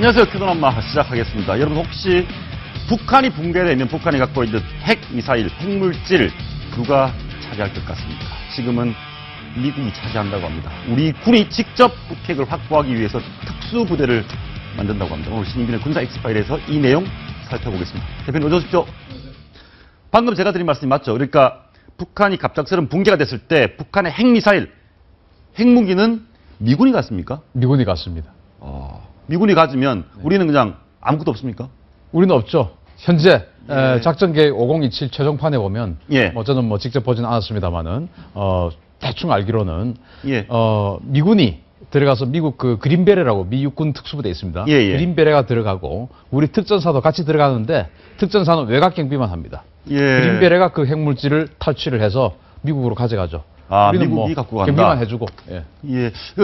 안녕하세요. 큐던엄마 시작하겠습니다. 여러분 혹시 북한이 붕괴되면 북한이 갖고 있는 핵미사일, 핵물질 누가 차지할 것 같습니까? 지금은 미국이 차지한다고 합니다. 우리 군이 직접 북핵을 확보하기 위해서 특수부대를 만든다고 합니다. 오늘 신인빈의 군사 엑스파일에서 이 내용 살펴보겠습니다. 대표님 어서 오십시오. 방금 제가 드린 말씀이 맞죠? 그러니까 북한이 갑작스러운 붕괴가 됐을 때 북한의 핵미사일, 핵무기는 미군이 갖습니까? 미군이 갖습니다. 미군이 가지면 우리는 그냥 아무것도 없습니까? 우리는 없죠. 현재 작전계획 5027 최종판에 보면 저는 직접 보지는 않았습니다만은 대충 알기로는 미군이 들어가서 미국 그 그린베레라고 미 육군 특수부대 있습니다. 그린베레가 들어가고 우리 특전사도 같이 들어가는데 특전사는 외곽 경비만 합니다. 그린베레가 그 핵물질을 탈취를 해서 미국으로 가져가죠. 우리는 미국이 갖고 간다. 경비만 해주고.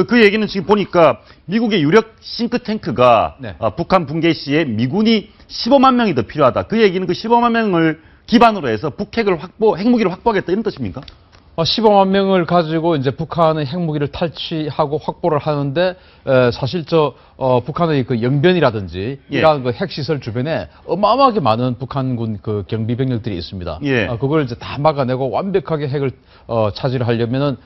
그 얘기는 지금 보니까 미국의 유력 싱크탱크가 북한 붕괴 시에 미군이 15만 명이 더 필요하다. 그 얘기는 그 15만 명을 기반으로 해서 핵무기를 확보하겠다 이런 뜻입니까? 15만 명을 가지고 이제 북한의 핵무기를 탈취하고 확보를 하는데 사실 북한의 그 영변이라든지 이러한 그 핵시설 주변에 어마어마하게 많은 북한군 그 경비 병력들이 있습니다. 그걸 이제 다 막아내고 완벽하게 핵을 차지를 하려면은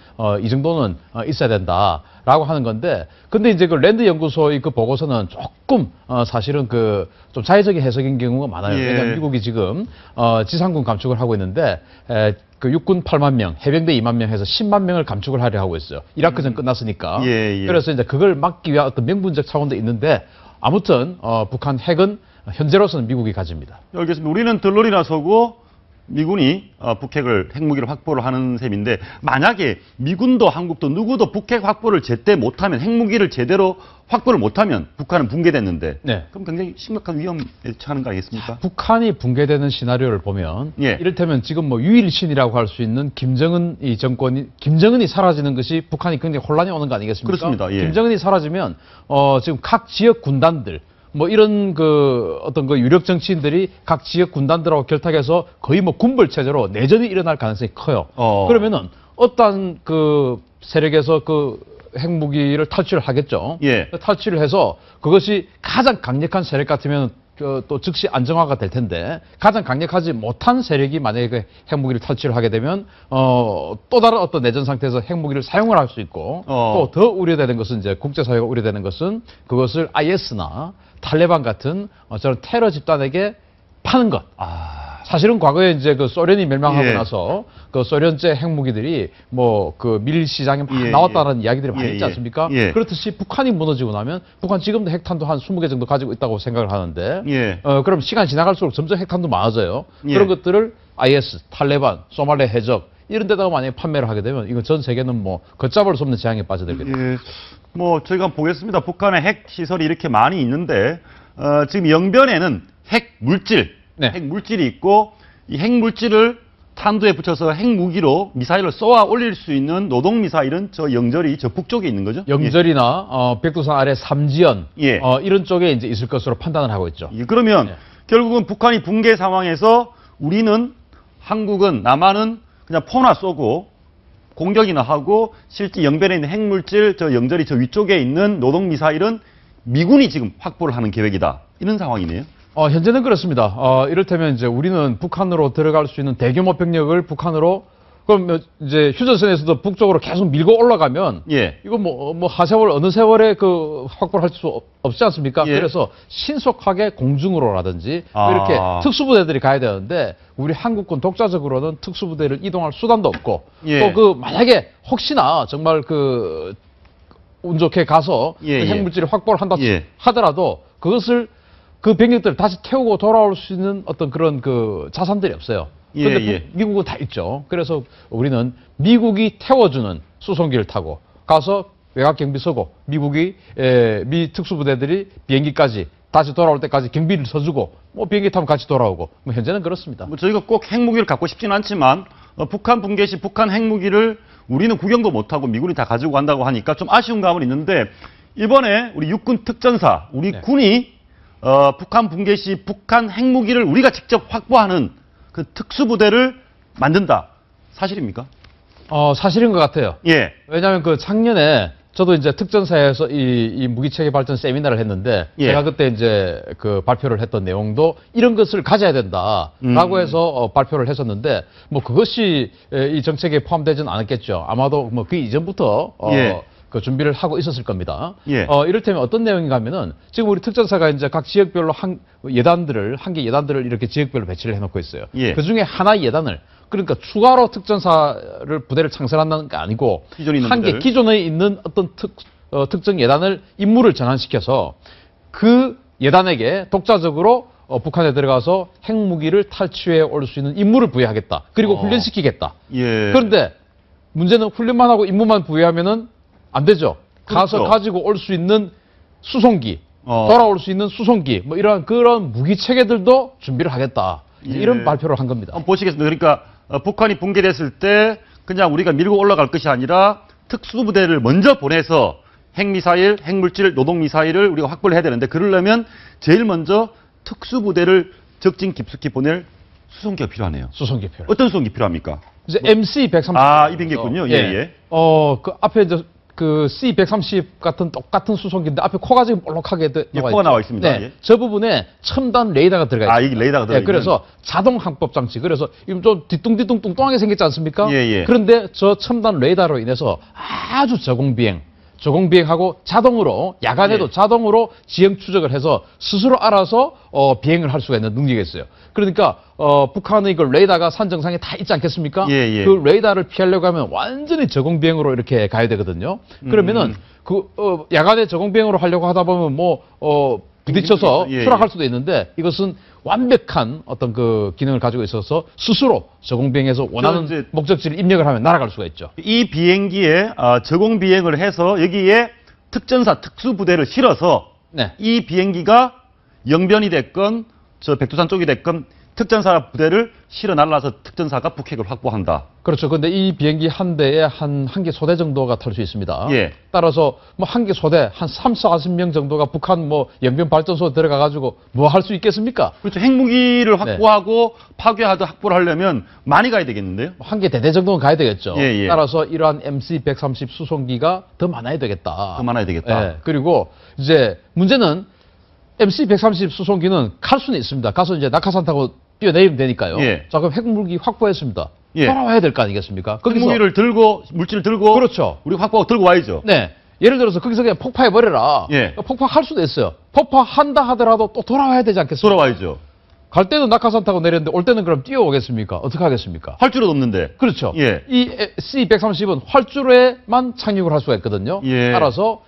이 정도는 있어야 된다라고 하는 건데, 근데 이제 그 랜드 연구소의 그 보고서는 조금 사실은 그 좀 자의적인 해석인 경우가 많아요. 왜냐하면 미국이 지금 지상군 감축을 하고 있는데 그 육군 8만 명, 해병대 2만 명 해서 10만 명을 감축을 하려 하고 있어요. 이라크전 끝났으니까. 그래서 이제 그걸 막기 위한 어떤 명분적 차원도 있는데, 아무튼 북한 핵은 현재로서는 미국이 가집니다. 알겠습니다. 우리는 들러리 나서고 미군이 북핵을 핵무기를 확보를 하는 셈인데, 만약에 미군도 한국도 누구도 북핵 확보를 제때 못하면, 핵무기를 제대로 확보를 못하면 북한은 붕괴됐는데 그럼 굉장히 심각한 위험에 처하는 거 아니겠습니까? 북한이 붕괴되는 시나리오를 보면 이를테면 지금 유일신이라고 할 수 있는 김정은이 정권이, 김정은이 사라지는 것이 북한이 굉장히 혼란이 오는 거 아니겠습니까? 그렇습니다. 김정은이 사라지면 지금 각 지역 군단들 이런 그 어떤 그 유력 정치인들이 각 지역 군단들하고 결탁해서 거의 군벌 체제로 내전이 일어날 가능성이 커요. 그러면은 어떤 그 세력에서 그 핵무기를 탈취를 하겠죠. 탈취를 해서 그것이 가장 강력한 세력 같으면 또 즉시 안정화가 될 텐데, 가장 강력하지 못한 세력이 만약에 그 핵무기를 탈취를 하게 되면 또 다른 어떤 내전 상태에서 핵무기를 사용을 할 수 있고, 또 더 우려되는 것은 이제 국제사회가 우려되는 것은 그것을 IS나 탈레반 같은 저런 테러 집단에게 파는 것. 사실은 과거에 이제 그 소련이 멸망하고 나서 그 소련제 핵무기들이 그 밀 시장에 막 나왔다는 이야기들이 많이 있지 않습니까? 그렇듯이 북한이 무너지고 나면 북한 지금도 핵탄두 한 20개 정도 가지고 있다고 생각을 하는데 그럼 시간이 지나갈수록 점점 핵탄두 많아져요. 그런 것들을 IS, 탈레반, 소말레 해적 이런 데다가 만약에 판매를 하게 되면 이거 전 세계는 걷잡을 수 없는 재앙에 빠져들게 됩니다. 저희가 보겠습니다. 북한의 핵 시설이 이렇게 많이 있는데 지금 영변에는 핵물질이 있고, 이 핵물질을 탄두에 붙여서 핵무기로 미사일을 쏘아 올릴 수 있는 노동미사일은 저 영절이 저 북쪽에 있는 거죠? 영절이나 백두산 아래 삼지연 이런 쪽에 이제 있을 것으로 판단을 하고 있죠. 그러면 결국은 북한이 붕괴 상황에서 우리는, 한국은, 남한은 그냥 포나 쏘고 공격이나 하고, 실제 영변에 있는 핵물질, 저 영절이 저 위쪽에 있는 노동미사일은 미군이 지금 확보를 하는 계획이다. 이런 상황이네요. 현재는 그렇습니다. 이를테면 이제 우리는 북한으로 들어갈 수 있는 대규모 병력을 북한으로, 그럼 이제 휴전선에서도 북쪽으로 계속 밀고 올라가면 이거 하세월 어느 세월에 그 확보를 할 수 없지 않습니까? 그래서 신속하게 공중으로라든지 이렇게 특수부대들이 가야 되는데, 우리 한국군 독자적으로는 특수부대를 이동할 수단도 없고, 또 만약에 혹시나 정말 운 좋게 가서 그 핵물질을 확보를 한다 하더라도 그것을 그 병력들을 다시 태우고 돌아올 수 있는 어떤 그런 그 자산들이 없어요. 그런데 미국은 다 있죠. 그래서 우리는 미국이 태워주는 수송기를 타고 가서 외곽 경비 서고, 미 특수부대들이 비행기까지 다시 돌아올 때까지 경비를 서주고, 비행기 타면 같이 돌아오고, 현재는 그렇습니다. 저희가 꼭 핵무기를 갖고 싶지는 않지만 북한 붕괴 시 북한 핵무기를 우리는 구경도 못하고 미군이 다 가지고 간다고 하니까 좀 아쉬운 감은 있는데, 이번에 우리 육군 특전사, 우리 군이 북한 붕괴 시 북한 핵무기를 우리가 직접 확보하는 그 특수부대를 만든다. 사실입니까? 사실인 것 같아요. 왜냐하면 그 작년에 저도 이제 특전사에서 이 무기체계 발전 세미나를 했는데 예. 제가 그때 이제 그 발표를 했던 내용도 이런 것을 가져야 된다라고 해서 발표를 했었는데 뭐 그것이 이 정책에 포함되지는 않았겠죠. 아마도 뭐 그 이전부터 예. 그 준비를 하고 있었을 겁니다. 예. 이를테면 어떤 내용인가 하면은 지금 우리 특전사가 이제 각 지역별로 한 개 예단들을 이렇게 지역별로 배치를 해놓고 있어요. 예. 그 중에 하나의 예단을 그러니까 추가로 특전사를 부대를 창설한다는 게 아니고 기존에 있는 한 개 부대를. 기존에 있는 어떤 특정 예단을 임무를 전환시켜서 그 예단에게 독자적으로 북한에 들어가서 핵무기를 탈취해 올 수 있는 임무를 부여하겠다. 그리고 훈련시키겠다. 예. 그런데 문제는 훈련만 하고 임무만 부여하면은 안 되죠. 가서 그렇죠. 가지고 올 수 있는 수송기, 돌아올 수 있는 수송기, 뭐 이러한 그런 무기 체계들도 준비를 하겠다. 예. 이런 발표를 한 겁니다. 한번 보시겠습니다. 그러니까 북한이 붕괴됐을 때 그냥 우리가 밀고 올라갈 것이 아니라 특수부대를 먼저 보내서 핵미사일, 핵물질, 노동미사일을 우리가 확보를 해야 되는데 그러려면 제일 먼저 특수부대를 적진 깊숙이 보낼 수송기가 필요하네요. 수송기 필요. 어떤 수송기 필요합니까? 이제 MC-130. 아, 이 비행기군요. 예, 예. 그 앞에 이제 그 C-130 같은 똑같은 수송기인데 앞에 코가 지금 볼록하게 예, 코가 나와 있습니다. 네. 예. 저 부분에 첨단 레이더가 들어가 있습니다. 아, 이게 레이더가 들어가 있는. 그래서 자동 항법 장치. 그래서 이좀 뒤뚱뒤뚱 뚱뚱하게 생겼지 않습니까? 예, 예. 그런데 저 첨단 레이더로 인해서 아주 저공비행하고 자동으로 야간에도 예. 자동으로 지형 추적을 해서 스스로 알아서 비행을 할 수가 있는 능력이 있어요. 그러니까 북한의 이걸 레이더가 산 정상에 다 있지 않겠습니까? 예, 예. 그 레이더를 피하려고 하면 완전히 저공비행으로 이렇게 가야 되거든요. 그러면은 야간에 저공비행으로 하려고 하다 보면 부딪혀서 예, 예. 추락할 수도 있는데 이것은 완벽한 어떤 그 기능을 가지고 있어서 스스로 저공비행해서 원하는 이제- 목적지를 입력을 하면 날아갈 수가 있죠. 이 비행기에 저공 비행을 해서 여기에 특전사 특수부대를 실어서 네. 이 비행기가 영변이 됐건 저 백두산 쪽이 됐건 특전사 부대를 실어 날라서 특전사가 북핵을 확보한다. 그렇죠. 근데 이 비행기 한 대에 한 개 소대 정도가 탈 수 있습니다. 예. 따라서 뭐 한 개 소대 한 3, 40명 정도가 북한 뭐 영변 발전소 들어가 가지고 뭐 할 수 있겠습니까? 그렇죠. 핵무기를 확보하고 파괴하도 확보를 하려면 많이 가야 되겠는데요. 한 개 대대 정도는 가야 되겠죠. 예, 예. 따라서 이러한 MC-130 수송기가 더 많아야 되겠다. 더 많아야 되겠다. 예. 그리고 이제 문제는 MC-130 수송기는 갈 수는 있습니다. 가서 이제 낙하산 타고 뛰어내리면 되니까요. 예. 자, 그럼 핵무기 확보했습니다. 예. 돌아와야 될 거 아니겠습니까? 거기서 핵무기를 들고 물질을 들고 그렇죠. 우리 확보하고 들고 와야죠. 네. 예를 들어서 거기서 그냥 폭파해버려라. 예. 폭파할 수도 있어요. 폭파한다 하더라도 또 돌아와야 되지 않겠습니까? 돌아와야죠. 갈 때는 낙하산 타고 내렸는데 올 때는 그럼 뛰어오겠습니까? 어떻게 하겠습니까? 활주로도 없는데. 그렇죠. 예. 이 C-130은 활주로에만 착륙을 할 수가 있거든요. 예. 따라서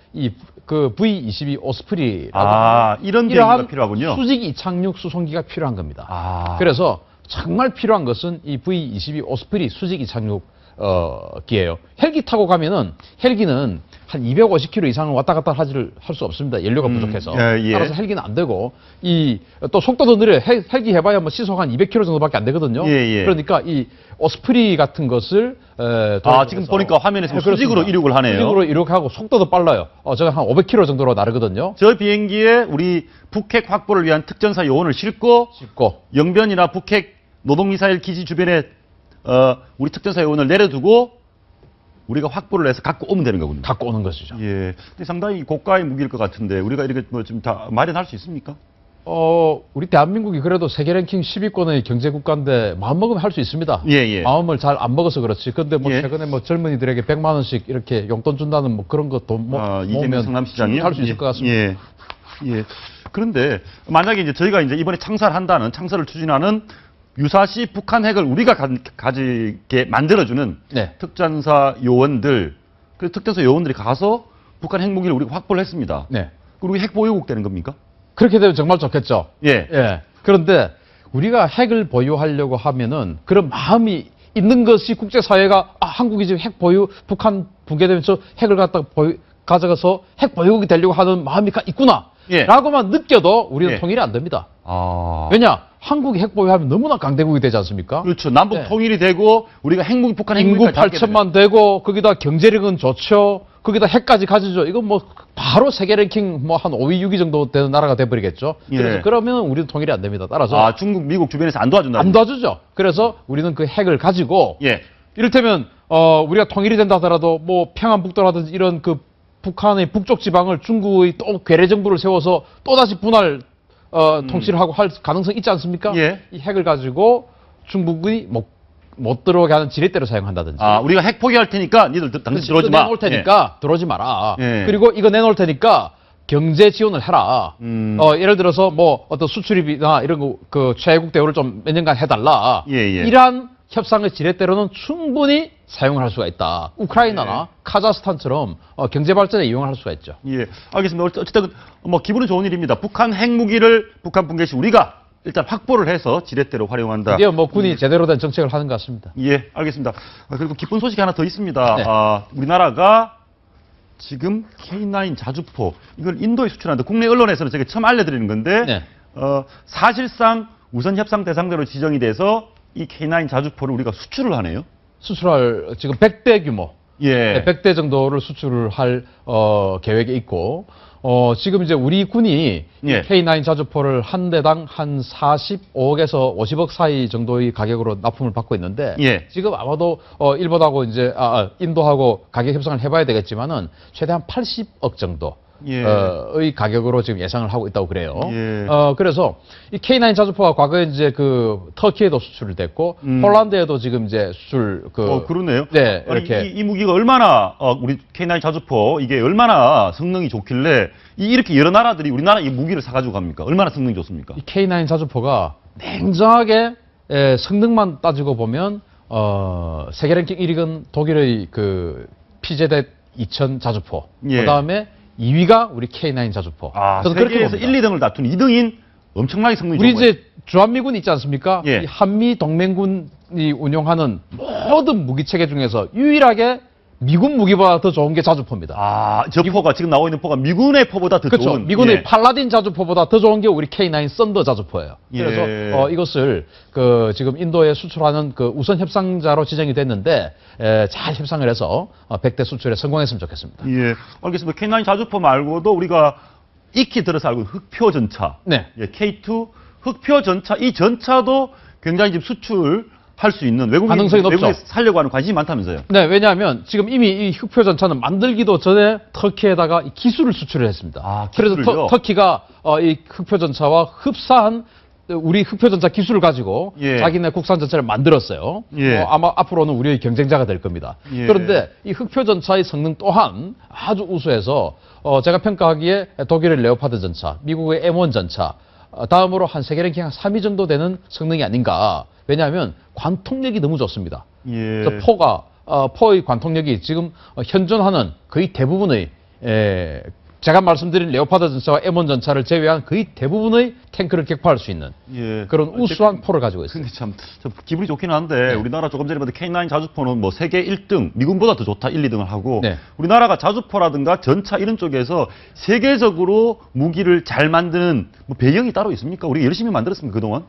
그 V-22 오스프리라고 이런 비행기가 이러한 필요하군요. 수직 이착륙 수송기가 필요한 겁니다. 그래서 그래서 정말 필요한 것은 이 V-22 오스프리 수직 이착륙 기예요. 헬기 타고 가면은 헬기는 한 250km 이상을 왔다 갔다 할 수 없습니다. 연료가 부족해서. 예. 따라서 헬기는 안 되고 또 속도도 느려요. 헬기 해봐야 뭐 시속 한 200km 정도밖에 안 되거든요. 예. 그러니까 이 오스프리 같은 것을 지금 보니까 화면에서 수직으로 이륙을 하네요. 수직으로 이륙하고 속도도 빨라요. 저가 한 500km 정도로 나르거든요. 저 비행기에 우리 북핵 확보를 위한 특전사 요원을 싣고 쉽고 영변이나 북핵 노동미사일 기지 주변에 우리 특전사 요원을 내려두고 우리가 확보를 해서 갖고 오면 되는 거군요. 갖고 오는 것이죠. 예. 근데 상당히 고가의 무기일 것 같은데 우리가 이렇게 뭐 좀 다 마련할 수 있습니까? 우리 대한민국이 그래도 세계 랭킹 10위권의 경제 국가인데 마음먹으면 할 수 있습니다. 예. 마음을 잘 안 먹어서 그렇지. 근데 뭐 예. 최근에 뭐 젊은이들에게 100만 원씩 이렇게 용돈 준다는 뭐 그런 것도 이재명 모으면 성남시장이 할 수 있을 것 같습니다. 예. 그런데 만약에 이제 저희가 이제 이번에 창설을 추진하는 유사시 북한 핵을 우리가 가지게 만들어주는 네. 특전사 요원들, 그 특전사 요원들이 가서 북한 핵무기를 우리가 확보를 했습니다. 네. 그리고 핵 보유국 되는 겁니까? 그렇게 되면 정말 좋겠죠. 예. 그런데 우리가 핵을 보유하려고 하면은 그런 마음이 있는 것이 국제사회가 한국이 지금 핵 보유, 북한 붕괴되면서 핵을 가져가서 핵 보유국이 되려고 하는 마음이 있구나. 예. 라고만 느껴도 우리는 예. 통일이 안 됩니다. 아. 왜냐? 한국이 핵 보유하면 너무나 강대국이 되지 않습니까? 그렇죠. 남북 네. 통일이 되고 우리가 북한 인구 핵무기까지 8천만 되고 거기다 경제력은 좋죠. 거기다 핵까지 가지죠. 이건 뭐 바로 세계 랭킹 뭐 한 5위, 6위 정도 되는 나라가 돼버리겠죠. 예. 그래서 그러면 우리는 통일이 안 됩니다. 따라서 중국, 미국 주변에서 안 도와준다. 안 도와주죠. 그래서 우리는 그 핵을 가지고 예. 이를테면 우리가 통일이 된다 하더라도 뭐 평안북도라든지 이런 그 북한의 북쪽 지방을 중국의 또 괴뢰 정부를 세워서 또다시 분할 통치를 하고 할 가능성이 있지 않습니까? 예. 이 핵을 가지고 중국이 못 들어오게 하는 지렛대로 사용한다든지. 우리가 핵 포기할 테니까 니들 당신 들어오지 마. 내놓을 테니까 들어오지 마라. 예. 그리고 이거 내놓을 테니까 경제 지원을 해라. 예를 들어서 뭐 어떤 수출입이나 이런 거 그 최애국 대우를 좀 몇 년간 해달라. 예, 예. 이러한 협상의 지렛대로는 충분히 사용을 할 수가 있다. 우크라이나나 카자흐스탄처럼 경제 발전에 이용할 수가 있죠. 예, 알겠습니다. 어쨌든 뭐 기분은 좋은 일입니다. 북한 핵무기를 북한 붕괴 시 우리가 일단 확보를 해서 지렛대로 활용한다. 드디어 뭐 군이 제대로 된 정책을 하는 것 같습니다. 예, 알겠습니다. 그리고 기쁜 소식이 하나 더 있습니다. 네. 우리나라가 지금 K9 자주포 이걸 인도에 수출하는데 국내 언론에서는 제가 처음 알려드리는 건데 네. 사실상 우선 협상 대상자로 지정이 돼서 이 K9 자주포를 우리가 수출을 하네요. 수출할 지금 100대 규모, 예. 100대 정도를 수출을 할 계획에 있고 지금 이제 우리 군이 예. K9 자주포를 한 대당 한 45억에서 50억 사이 정도의 가격으로 납품을 받고 있는데 예. 지금 아마도 일본하고 이제 인도하고 가격 협상을 해봐야 되겠지만은 최대한 80억 정도. 예. 의 가격으로 지금 예상을 하고 있다고 그래요. 예. 그래서 이 K9 자주포가 과거에 이제 그 터키에도 수출을 됐고 폴란드에도 지금 이제 수출 그러네요. 네, 아니, 이렇게 이 무기가 얼마나 우리 K9 자주포 이게 얼마나 성능이 좋길래 이렇게 여러 나라들이 우리나라 이 무기를 사가지고 갑니까? 얼마나 성능이 좋습니까? 이 K9 자주포가 냉정하게 성능만 따지고 보면 세계 랭킹 1위는 독일의 그 PZ 2000 자주포. 예. 그다음에 2위가 우리 K9 자주포. 저는 그렇게 세계에서 봅니다. 1, 2등을 다툰 2등인 엄청나게 성능이 우리 좋은 거예요. 이제 주한미군 있지 않습니까? 예. 이 한미 동맹군이 운용하는 모든 무기 체계 중에서 유일하게 미군 무기보다 더 좋은 게 자주포입니다. 저 포가 지금 나오고 있는 포가 미군의 포보다 더 그렇죠. 좋은. 미군의 예. 팔라딘 자주포보다 더 좋은 게 우리 K9 썬더 자주포예요. 예. 그래서 이것을 지금 인도에 수출하는 그 우선 협상자로 지정이 됐는데 잘 협상을 해서 100대 수출에 성공했으면 좋겠습니다. 예, 알겠습니다. K9 자주포 말고도 우리가 익히 들어서 알고 있는 흑표 전차. 네. 예, K2 흑표 전차. 이 전차도 굉장히 지금 수출할 수 있는 가능성이 높죠. 외국에 살려고 하는 관심이 많다면서요. 네, 왜냐하면 지금 이미 이 흑표 전차는 만들기도 전에 터키에다가 이 기술을 수출을 했습니다. 그래서 기술을요? 터키가 이 흑표 전차와 흡사한 우리 흑표 전차 기술을 가지고 예. 자기네 국산 전차를 만들었어요. 예. 아마 앞으로는 우리의 경쟁자가 될 겁니다. 예. 그런데 이 흑표 전차의 성능 또한 아주 우수해서 제가 평가하기에 독일의 레오파드 전차, 미국의 M1 전차, 다음으로 한 세계 랭킹 한 3위 정도 되는 성능이 아닌가. 왜냐하면 관통력이 너무 좋습니다. 예. 포의 관통력이 지금 현존하는 거의 대부분의 제가 말씀드린 레오파드 전차와 M1 전차를 제외한 거의 대부분의 탱크를 격파할 수 있는 그런 우수한 포를 가지고 있습니다. 근데 참 기분이 좋긴 한데 우리나라 조금 전에 봤던 K9 자주포는 뭐 세계 1등, 미군보다 더 좋다 1, 2등을 하고 우리나라가 자주포라든가 전차 이런 쪽에서 세계적으로 무기를 잘 만드는 뭐 배경이 따로 있습니까? 우리 열심히 만들었습니까 그동안?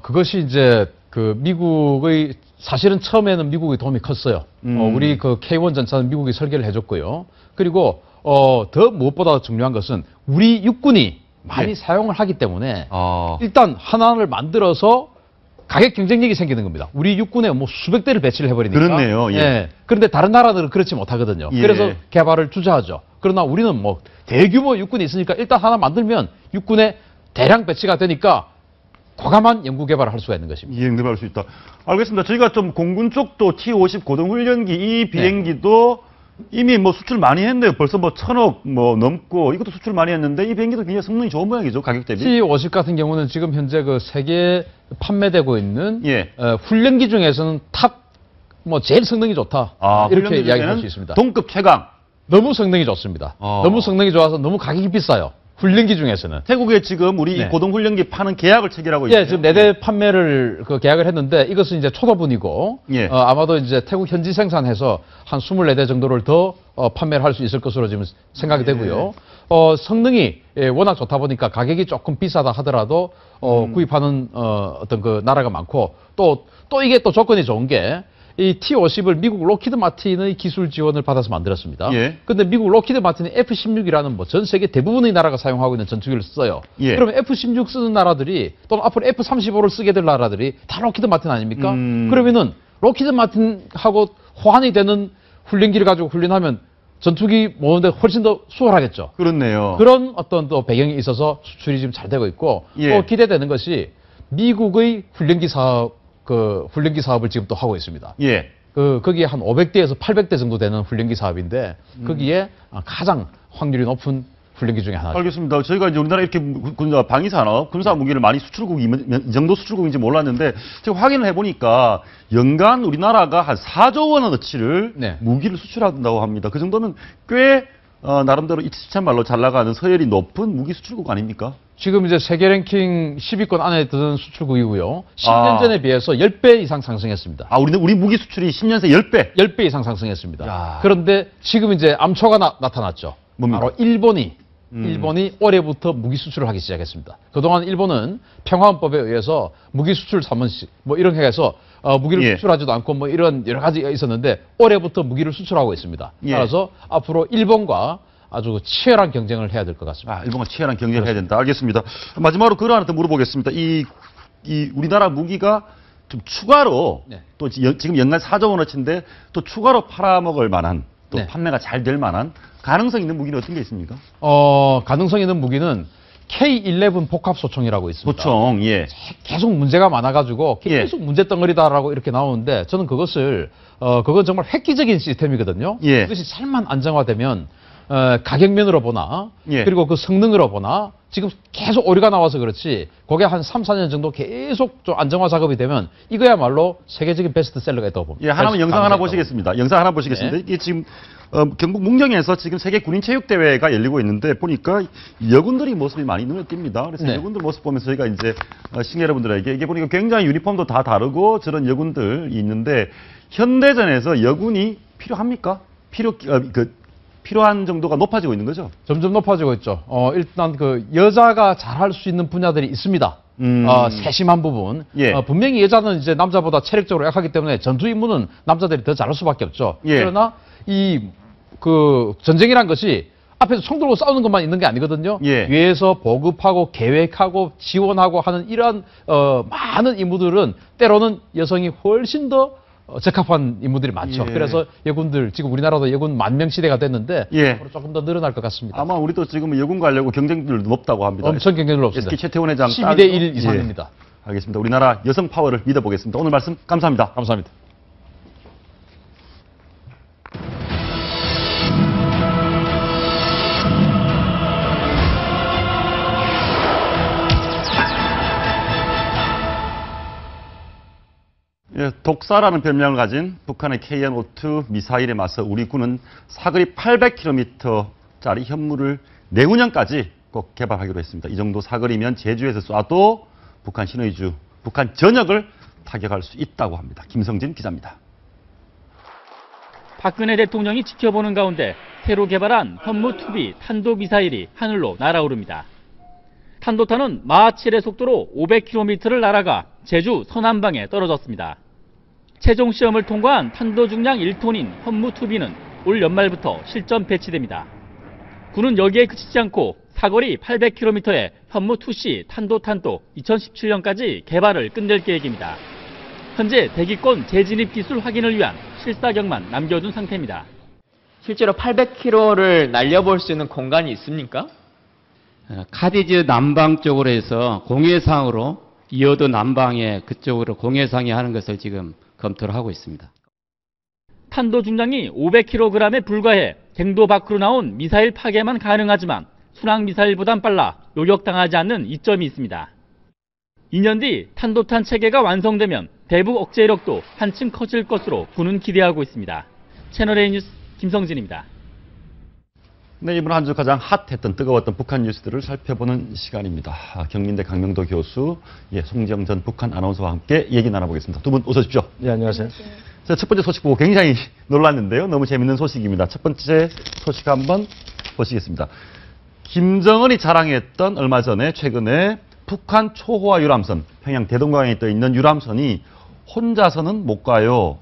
그것이 이제 그 미국의 사실은 처음에는 미국의 도움이 컸어요. 우리 그 K1 전차는 미국이 설계를 해줬고요. 그리고 더 무엇보다 중요한 것은 우리 육군이 많이 사용을 하기 때문에 일단 하나를 만들어서 가격 경쟁력이 생기는 겁니다. 우리 육군에 뭐 수백 대를 배치를 해버리니까. 그렇네요. 예. 그런데 다른 나라들은 그렇지 못하거든요. 예. 그래서 개발을 주저하죠. 그러나 우리는 뭐 대규모 육군이 있으니까 일단 하나 만들면 육군에 대량 배치가 되니까 과감한 연구 개발을 할 수가 있는 것입니다. 연구할 수 있다. 알겠습니다. 저희가 좀 공군 쪽도 T-50 고등훈련기 이 비행기도 이미 뭐 수출 많이 했네요. 벌써 뭐 1,000억 뭐 넘고 이것도 수출 많이 했는데 이 비행기도 굉장히 성능이 좋은 모양이죠. 가격 대비. T-50 같은 경우는 지금 현재 그 세계에 판매되고 있는 훈련기 중에서는 탑 뭐 제일 성능이 좋다. 이렇게 이야기할 수 있습니다. 동급 최강. 너무 성능이 좋습니다. 너무 성능이 좋아서 너무 가격이 비싸요. 훈련기 중에서는. 태국에 지금 우리 이 고등훈련기 파는 계약을 체결하고 있어요. 지금 4대 판매를 계약을 했는데 이것은 이제 초도분이고 아마도 이제 태국 현지 생산해서 한 24대 정도를 더 판매를 할 수 있을 것으로 지금 생각이 되고요. 성능이 워낙 좋다 보니까 가격이 조금 비싸다 하더라도 구입하는 어떤 그 나라가 많고 또 이게 또 조건이 좋은 게 이 T-50을 미국 로키드 마틴의 기술 지원을 받아서 만들었습니다. 그런데 미국 로키드 마틴이 F-16이라는 뭐 전 세계 대부분의 나라가 사용하고 있는 전투기를 써요. 그러면 F-16 쓰는 나라들이 또는 앞으로 F-35를 쓰게 될 나라들이 다 로키드 마틴 아닙니까? 그러면은 로키드 마틴하고 호환이 되는 훈련기를 가지고 훈련하면 전투기 모으는데 훨씬 더 수월하겠죠. 그렇네요. 그런 어떤 또 배경이 있어서 수출이 지금 잘 되고 있고 예. 또 기대되는 것이 미국의 훈련기 사업을 지금 또 하고 있습니다. 예. 거기에 한 500대에서 800대 정도 되는 훈련기 사업인데 거기에 가장 확률이 높은 훈련기 중에 하나죠. 알겠습니다. 저희가 이제 우리나라 이렇게 방위산업, 군사 무기를 많이 수출국이 이 정도 수출국인지 몰랐는데 제가 확인을 해보니까 연간 우리나라가 한 4조 원어치를 네. 무기를 수출한다고 합니다. 그 정도면 꽤 나름대로 이치찬 말로 잘 나가는 서열이 높은 무기 수출국 아닙니까? 지금 이제 세계 랭킹 10위권 안에 드는 수출국이고요. 10년 전에 비해서 10배 이상 상승했습니다. 우리 무기 수출이 10년 새 10배? 10배 이상 상승했습니다. 야. 그런데 지금 이제 암초가 나타났죠. 뭡니까? 바로 일본이 올해부터 무기 수출을 하기 시작했습니다. 그동안 일본은 평화헌법에 의해서 무기 수출 3원씩 뭐 이런 해서 무기를 예. 수출하지도 않고 뭐 이런 여러 가지가 있었는데 올해부터 무기를 수출하고 있습니다. 예. 따라서 앞으로 일본과 아주 치열한 경쟁을 해야 될 것 같습니다. 일본과 치열한 경쟁을 해야 된다. 알겠습니다. 마지막으로 그걸 하나 더 물어보겠습니다. 이 우리나라 무기가 좀 추가로 네. 또 지금 연간 4조 원어치인데 또 추가로 팔아먹을 만한 또 네. 판매가 잘 될 만한 가능성 있는 무기는 어떤 게 있습니까? 가능성 있는 무기는 K11 복합소총이라고 있습니다. 소총, 예. 계속 문제가 많아가지고 계속 문제덩어리다라고 이렇게 나오는데 저는 그것을 그건 정말 획기적인 시스템이거든요. 예. 그것이 잘만 안정화되면 가격면으로 보나 예. 그리고 그 성능으로 보나 지금 계속 오류가 나와서 그렇지 그게 한 3, 4년 정도 계속 좀 안정화 작업이 되면 이거야말로 세계적인 베스트셀러가 있다고 봅니다. 예, 하나만 영상 하나 보시겠습니다. 영상 하나 보시겠습니다. 네. 이게 지금 경북 문경에서 지금 세계 군인 체육 대회가 열리고 있는데 보니까 여군들이 모습이 많이 눈에 띕니다. 그래서 네. 여군들 모습 보면서 저희가 이제 시청자 여러분들에게 이게 보니까 굉장히 유니폼도 다 다르고 저런 여군들이 있는데 현대전에서 여군이 필요합니까? 필요한 정도가 높아지고 있는 거죠? 점점 높아지고 있죠. 일단 그 여자가 잘할 수 있는 분야들이 있습니다. 세심한 부분. 예. 분명히 여자는 이제 남자보다 체력적으로 약하기 때문에 전투 임무는 남자들이 더 잘할 수밖에 없죠. 예. 그러나 전쟁이란 것이 앞에서 총 들고 싸우는 것만 있는 게 아니거든요. 예. 위에서 보급하고 계획하고 지원하고 하는 이러한 많은 임무들은 때로는 여성이 훨씬 더 적합한 인물들이 많죠. 예. 그래서 여군들 지금 우리나라도 여군 10,000명 시대가 됐는데 예. 앞으로 조금 더 늘어날 것 같습니다. 아마 우리도 지금 여군 가려고 경쟁률도 높다고 합니다. 엄청 경쟁률 없습니다. SK 최태원 회장 12대 1 이상입니다. 예. 알겠습니다. 우리나라 여성 파워를 믿어보겠습니다. 오늘 말씀 감사합니다. 감사합니다. 예, 독사라는 별명을 가진 북한의 KN-52 미사일에 맞서 우리 군은 사거리 800km짜리 현무를 내후년까지 꼭 개발하기로 했습니다. 이 정도 사거리면 제주에서 쏴도 북한 신의주, 북한 전역을 타격할 수 있다고 합니다. 김성진 기자입니다. 박근혜 대통령이 지켜보는 가운데 새로 개발한 현무2B 탄도미사일이 하늘로 날아오릅니다. 탄도탄은 마하 7의 속도로 500km를 날아가 제주 서남방에 떨어졌습니다. 최종 시험을 통과한 탄도 중량 1톤인 현무2B는 올 연말부터 실전 배치됩니다. 군은 여기에 그치지 않고 사거리 800km의 현무2C 탄도탄도 2017년까지 개발을 끝낼 계획입니다. 현재 대기권 재진입 기술 확인을 위한 실사격만 남겨둔 상태입니다. 실제로 800km를 날려볼 수 있는 공간이 있습니까? 카디즈 남방 쪽으로 해서 공해상으로 이어드 남방에 그쪽으로 공해상에 하는 것을 지금 검토를 하고 있습니다. 탄도 중량이 500kg에 불과해 갱도 밖으로 나온 미사일 파괴만 가능하지만 순항 미사일보단 빨라 요격당하지 않는 이점이 있습니다. 2년 뒤 탄도탄 체계가 완성되면 대북 억제력도 한층 커질 것으로 군은 기대하고 있습니다. 채널A 뉴스 김성진입니다. 네, 이번 한 주 가장 핫했던 뜨거웠던 북한 뉴스들을 살펴보는 시간입니다. 경민대 강명도 교수, 송지영 전 북한 아나운서와 함께 얘기 나눠보겠습니다. 두 분 어서 오십시오. 네, 안녕하세요. 제가 첫 번째 소식 보고 굉장히 놀랐는데요. 너무 재밌는 소식입니다. 첫 번째 소식 한번 보시겠습니다. 김정은이 자랑했던 얼마 전에 최근에 북한 초호화 유람선, 평양 대동강에 떠 있는 유람선이 혼자서는 못 가요.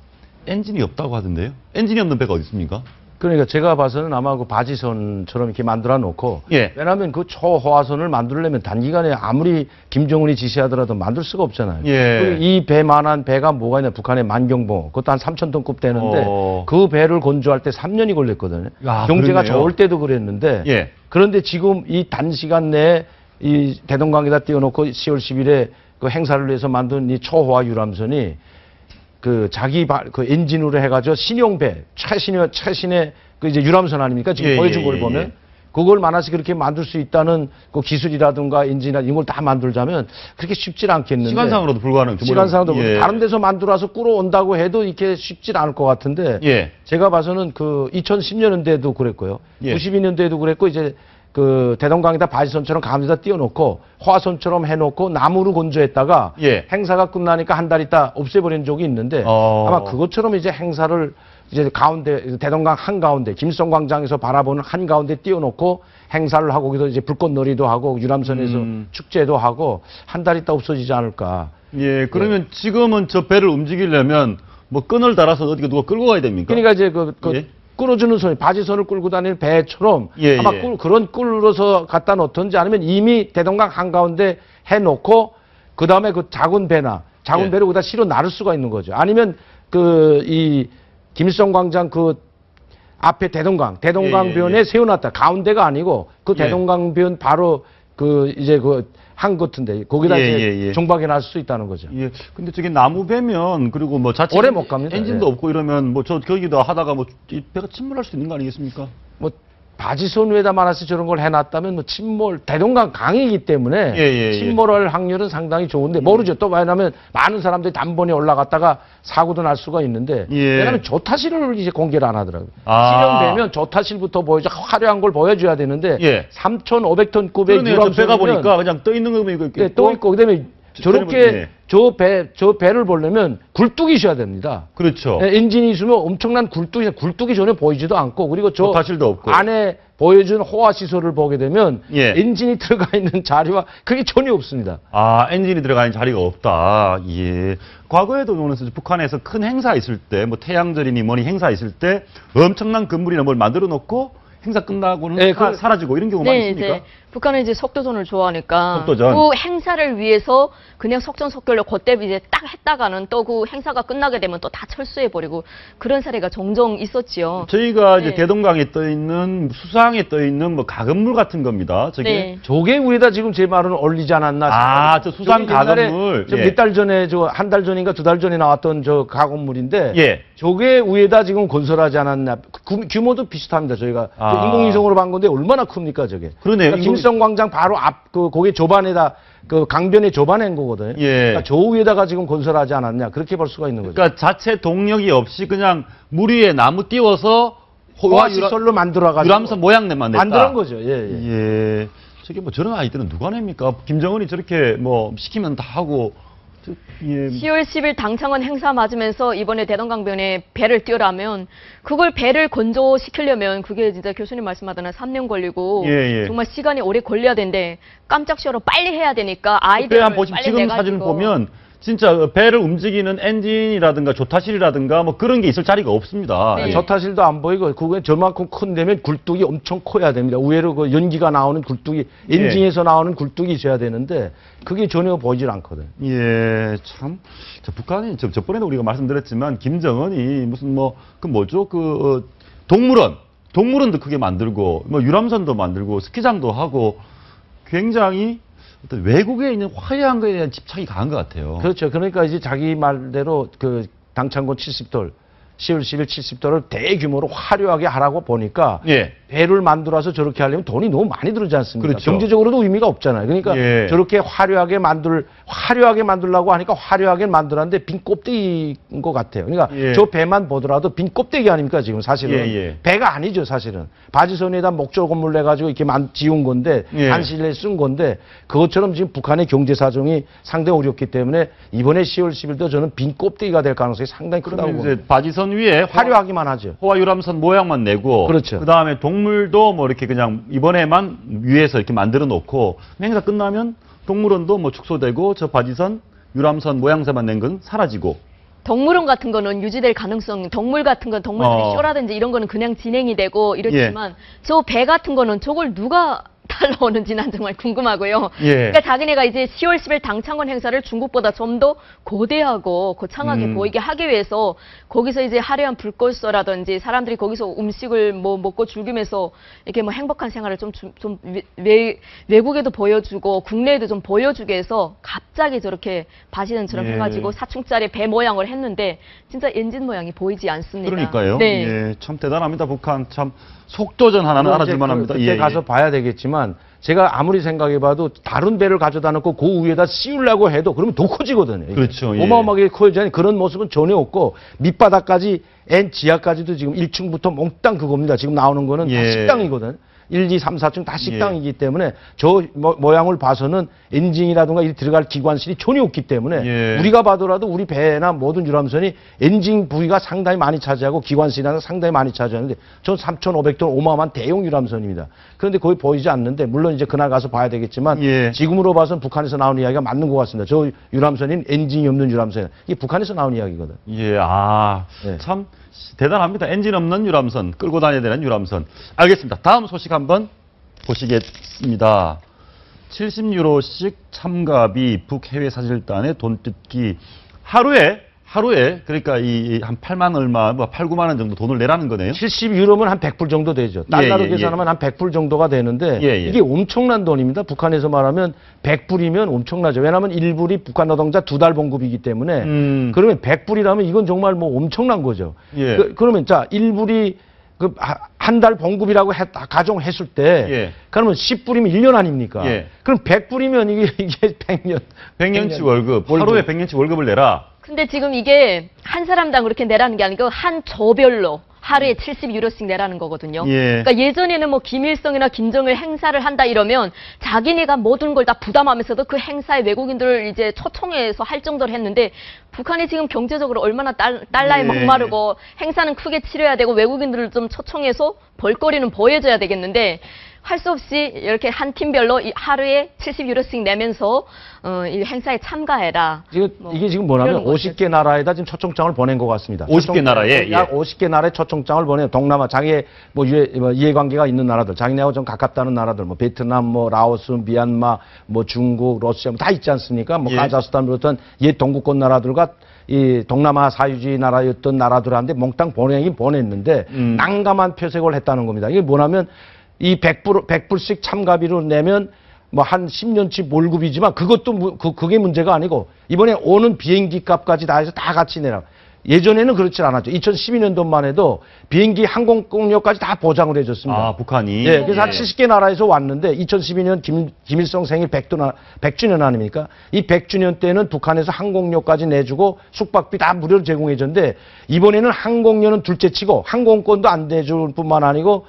엔진이 없다고 하던데요. 엔진이 없는 배가 어디 있습니까? 그러니까 제가 봐서는 아마 그 바지선처럼 이렇게 만들어 놓고 예. 왜냐하면 그 초호화선을 만들려면 단기간에 아무리 김정은이 지시하더라도 만들 수가 없잖아요. 예. 이 배만한 배가 뭐가 있냐 북한의 만경봉 그것도 한 3,000톤급 되는데 그 배를 건조할 때 3년이 걸렸거든요. 야, 경제가 그러네요. 좋을 때도 그랬는데 예. 그런데 지금 이 단시간 내에 이 대동강에다 띄워놓고 10월 10일에 그 행사를 위해서 만든 이 초호화 유람선이 그 자기 그 엔진으로 해가지고 신용배 최신의 그 이제 유람선 아닙니까? 지금 예, 보여준 예, 걸 예, 보면 예. 그걸 만화시 그렇게 만들 수 있다는 그 기술이라든가 엔진이나 이런 걸 다 만들자면 그렇게 쉽질 않겠는데 시간상으로도 불가능. 시간상으로도 예. 다른 데서 만들어서 끌어온다고 해도 이렇게 쉽질 않을 것 같은데 예. 제가 봐서는 그 2010년대에도 그랬고요. 예. 92년대에도 그랬고 이제 그 대동강에다 바지선처럼 가운데다 띄워놓고 화선처럼 해놓고 나무로 건조했다가 예. 행사가 끝나니까 한 달 있다 없애버린 적이 있는데 아마 그것처럼 이제 행사를 이제 가운데 대동강 한가운데 김성광장에서 바라보는 한가운데 띄워놓고 행사를 하고 거기서 이제 불꽃놀이도 하고 유람선에서 축제도 하고 한 달 있다 없어지지 않을까. 예, 그러면 지금은 저 배를 움직이려면 뭐 끈을 달아서 어디가 누가 끌고 가야 됩니까? 그러니까 이제 예. 끌어주는 손이 바지선을 끌고 다니는 배처럼 예, 아마 예. 그런 끌어서 갖다 놓던지 아니면 이미 대동강 한가운데 해놓고 그 다음에 그 작은 배나 작은 예. 배를 거기다 실어 나를 수가 있는 거죠. 아니면 그 이 김일성광장 그 앞에 대동강변에 예, 예. 세워놨다. 가운데가 아니고 그 예. 대동강변 바로 그 이제 그 한 같은데 거기다 예, 이제 예, 예. 정박해 놨을 수 있다는 거죠. 예. 근데 저기 나무 배면 그리고 뭐 자체 오래 못 갑니다. 엔진도 예. 없고 이러면 뭐 저 거기다 하다가 뭐 이 배가 침몰할 수 있는 거 아니겠습니까? 뭐 바지선 위에다 말아서 저런 걸 해놨다면 뭐 침몰 대동강 강이기 때문에 예, 예, 예. 침몰할 확률은 상당히 좋은데 모르죠. 또 왜냐하면 많은 사람들이 단번에 올라갔다가 사고도 날 수가 있는데 예. 왜냐하면 조타실을 이제 공개를 안 하더라고요. 아. 실현되면 조타실부터 보여줘 화려한 걸 보여줘야 되는데 예. 3,500톤급의 그러네요. 저 배가 유람선이면 보니까 그냥 떠 있는 거 이거 네, 또 있고 그다음에 저렇게 예. 저 배를 보려면 굴뚝이 있어야 됩니다. 그렇죠. 네, 엔진이 있으면 엄청난 굴뚝이 전혀 보이지도 않고 그리고 저 조타실도 없고. 안에 보여준 호화 시설을 보게 되면 예. 엔진이 들어가 있는 자리와 그게 전혀 없습니다. 아, 엔진이 들어가 있는 자리가 없다. 예. 과거에도 오늘 북한에서 큰 행사 있을 때, 뭐 태양절이니 뭐니 행사 있을 때 엄청난 건물이나 뭘 만들어 놓고 행사 끝나고는 네, 사라지고 이런 경우 많이 네, 있습니까? 이제 북한은 이제 속도전을 좋아하니까 속도전. 그 행사를 위해서 그냥 속전속결로 그때 이제 딱 했다가는 또 그 행사가 끝나게 되면 또 다 철수해 버리고 그런 사례가 종종 있었지요. 저희가 이제 네. 대동강에 떠 있는 수상에 떠 있는 뭐 가건물 같은 겁니다. 저게 네. 조개 위에다 지금 제 말은 올리지 않았나. 아, 저 수상 가건물. 예. 몇 달 전에 한 달 전인가 두 달 전에 나왔던 저 가건물인데 예. 조개 위에다 지금 건설하지 않았나. 규모도 비슷합니다. 저희가 아. 그 인공위성으로 본 건데 얼마나 큽니까 저게. 그러네요. 그러니까 김일성광장 바로 앞 그 거기 조반에다 그 강변의 조반에 한 거거든요. 예. 그러니까 저 위에다가 지금 건설하지 않았냐 그렇게 볼 수가 있는 거죠. 그러니까 자체 동력이 없이 그냥 물 위에 나무 띄워서 호화 시설로 만들어가지고 유람선 모양내만 냈다. 만드는 거죠. 예, 예. 예. 저게 뭐 저런 아이들은 누가 냅니까? 김정은이 저렇게 뭐 시키면 다 하고. 예. 10월 10일 당창원 행사 맞으면서 이번에 대동강변에 배를 띄우라면 그걸 배를 건조시키려면 그게 진짜 교수님 말씀하던 한 3년 걸리고 예, 예. 정말 시간이 오래 걸려야 되는데 깜짝시어로 빨리 해야 되니까 아이들을 배 한번 보시면 빨리 지금 내가지고 사진 보면 진짜 배를 움직이는 엔진이라든가 조타실이라든가 뭐 그런 게 있을 자리가 없습니다. 네. 예. 저타실도 안 보이고 그게 저만큼 큰 데면 굴뚝이 엄청 커야 됩니다. 의외로 그 연기가 나오는 굴뚝이 엔진에서 나오는 굴뚝이 있어야 되는데 그게 전혀 보이질 않거든. 예, 참. 북한이 저번에도 우리가 말씀드렸지만 김정은이 무슨 뭐 그 뭐죠? 동물원도 크게 만들고 뭐 유람선도 만들고 스키장도 하고 굉장히 어떤 외국에 있는 화려한 거에 대한 집착이 강한 것 같아요. 그렇죠. 그러니까 이제 자기 말대로 그 당창군 70돌 10월 10일 70돌을 대규모로 화려하게 하라고 보니까 예. 배를 만들어서 저렇게 하려면 돈이 너무 많이 들지 않습니까? 그렇죠. 경제적으로도 의미가 없잖아요. 그러니까 예. 저렇게 화려하게 만들려고 하니까 화려하게 만들었는데 빈 껍데기인 것 같아요. 그러니까 예. 저 배만 보더라도 빈 껍데기 아닙니까 지금 사실은. 예, 예. 배가 아니죠 사실은. 바지선에다 목조 건물 내가지고 이렇게 지은 건데 예. 한실내 쓴 건데 그것처럼 지금 북한의 경제 사정이 상당히 어렵기 때문에 이번에 10월 10일도 저는 빈 껍데기가 될 가능성이 상당히 크다고 그러면 봅니다. 이제 바지선 위에 화려하기만 하죠. 호화 유람선 모양만 내고 그렇죠. 그다음에 동물도 뭐 이렇게 그냥 이번에만 위에서 이렇게 만들어 놓고 행사 끝나면 동물원도 뭐 축소되고 저 바지선 유람선 모양새만 낸 건 사라지고 동물원 같은 거는 유지될 가능성, 동물 같은 건 동물들이 쇼라든지 이런 거는 그냥 진행이 되고 이렇지만 저 배 같은 거는 저걸 누가 달러오는지 난 정말 궁금하고요. 그러니까 자기네가 이제 10월 10일 당창건 행사를 중국보다 좀 더 거대하고 거창하게 보이게 하기 위해서 거기서 이제 화려한 불꽃쇼라든지 사람들이 거기서 음식을 뭐 먹고 즐기면서 이렇게 뭐 행복한 생활을 좀 외국에도 보여주고 국내에도 좀 보여주게 해서 갑자기 저렇게 바시는처럼 해가지고 4층짜리 배 모양을 했는데 진짜 엔진 모양이 보이지 않습니다. 그러니까요. 네. 예, 참 대단합니다. 북한 참 속도전 하나는 알아줄만 합니다. 그때 가서 봐야 되겠지만 제가 아무리 생각해봐도 다른 배를 가져다 놓고 그 위에다 씌우려고 해도 그러면 더 커지거든요. 이게. 그렇죠. 어마어마하게 커지는 그런 모습은 전혀 없고 밑바닥까지 N 지하까지도 지금 1층부터 몽땅 그겁니다. 지금 나오는 거는 다 식당이거든. 1, 2, 3, 4층 다 식당이기 때문에 저 모양을 봐서는 엔진이라든가 이 들어갈 기관실이 전혀 없기 때문에 우리가 봐더라도 우리 배나 모든 유람선이 엔진 부위가 상당히 많이 차지하고 기관실이나 상당히 많이 차지하는데 전 3,500톤 어마어마한 대형 유람선입니다. 그런데 거의 보이지 않는데 물론 이제 그날 가서 봐야 되겠지만 지금으로 봐서는 북한에서 나오는 이야기가 맞는 것 같습니다. 저 유람선인 엔진이 없는 유람선. 이게 북한에서 나온 이야기거든. 참 대단합니다. 엔진 없는 유람선, 끌고 다녀야 되는 유람선. 알겠습니다. 다음 소식 한번 보시겠습니다. 70유로씩 참가비 북해외 사절단에 돈 뜯기. 하루에 그러니까 한 8만 얼마, 8, 9만 원 정도 돈을 내라는 거네요. 70유로면 한 100불 정도 되죠. 달러로 계산하면 한 100불 정도가 되는데 이게 엄청난 돈입니다. 북한에서 말하면 100불이면 엄청나죠. 왜냐하면 1불이 북한 노동자 2달 봉급이기 때문에 그러면 100불이라면 이건 정말 뭐 엄청난 거죠. 그러면 자 1불이 한 달 봉급이라고 가정했을 때 그러면 10불이면 1년 아닙니까? 그럼 100불이면 이게 100년치 월급. 하루에 100년치 월급을 내라. 근데 지금 이게 한 사람당 그렇게 내라는 게 아니고 한 조별로 하루에 70유로씩 내라는 거거든요. 그러니까 예전에는 뭐 김일성이나 김정일 행사를 한다 이러면 자기네가 모든 걸 다 부담하면서도 그 행사에 외국인들을 이제 초청해서 할 정도로 했는데 북한이 지금 경제적으로 얼마나 달러에 목마르고 행사는 크게 치러야 되고 외국인들을 좀 초청해서 볼거리는 보여줘야 되겠는데 할 수 없이 이렇게 한 팀별로 하루에 70유로씩 내면서 이 행사에 참가해라. 이게 지금 뭐냐면 50개 나라에다 지금 초청장을 보낸 것 같습니다. 50개 나라에? 약 50개 나라에 초청장을 보내요. 동남아 자기의 뭐 이해관계가 있는 나라들, 자기네하고 좀 가깝다는 나라들, 뭐 베트남, 뭐 라오스, 미얀마, 뭐 중국, 러시아 뭐 다 있지 않습니까? 뭐 카자흐스탄 비롯한 옛 동구권 나라들과 이 동남아 사유지 나라였던 나라들한테 몽땅 보내긴 보냈는데 난감한 표색을 했다는 겁니다. 이게 뭐냐면 이 100불씩 참가비로 내면 뭐 한 10년치 월급이지만 그것도 그게 문제가 아니고 이번에 오는 비행기 값까지 다 해서 다 같이 내라. 예전에는 그렇지 않았죠. 2012년도만 해도 비행기 항공권료까지 다 보장을 해줬습니다. 아, 북한이? 그래서 한 70개 나라에서 왔는데 2012년 김일성 생일 100주년 아닙니까? 이 100주년 때는 북한에서 항공료까지 내주고 숙박비 다 무료로 제공해줬는데 이번에는 항공료는 둘째 치고 항공권도 안 내줄 뿐만 아니고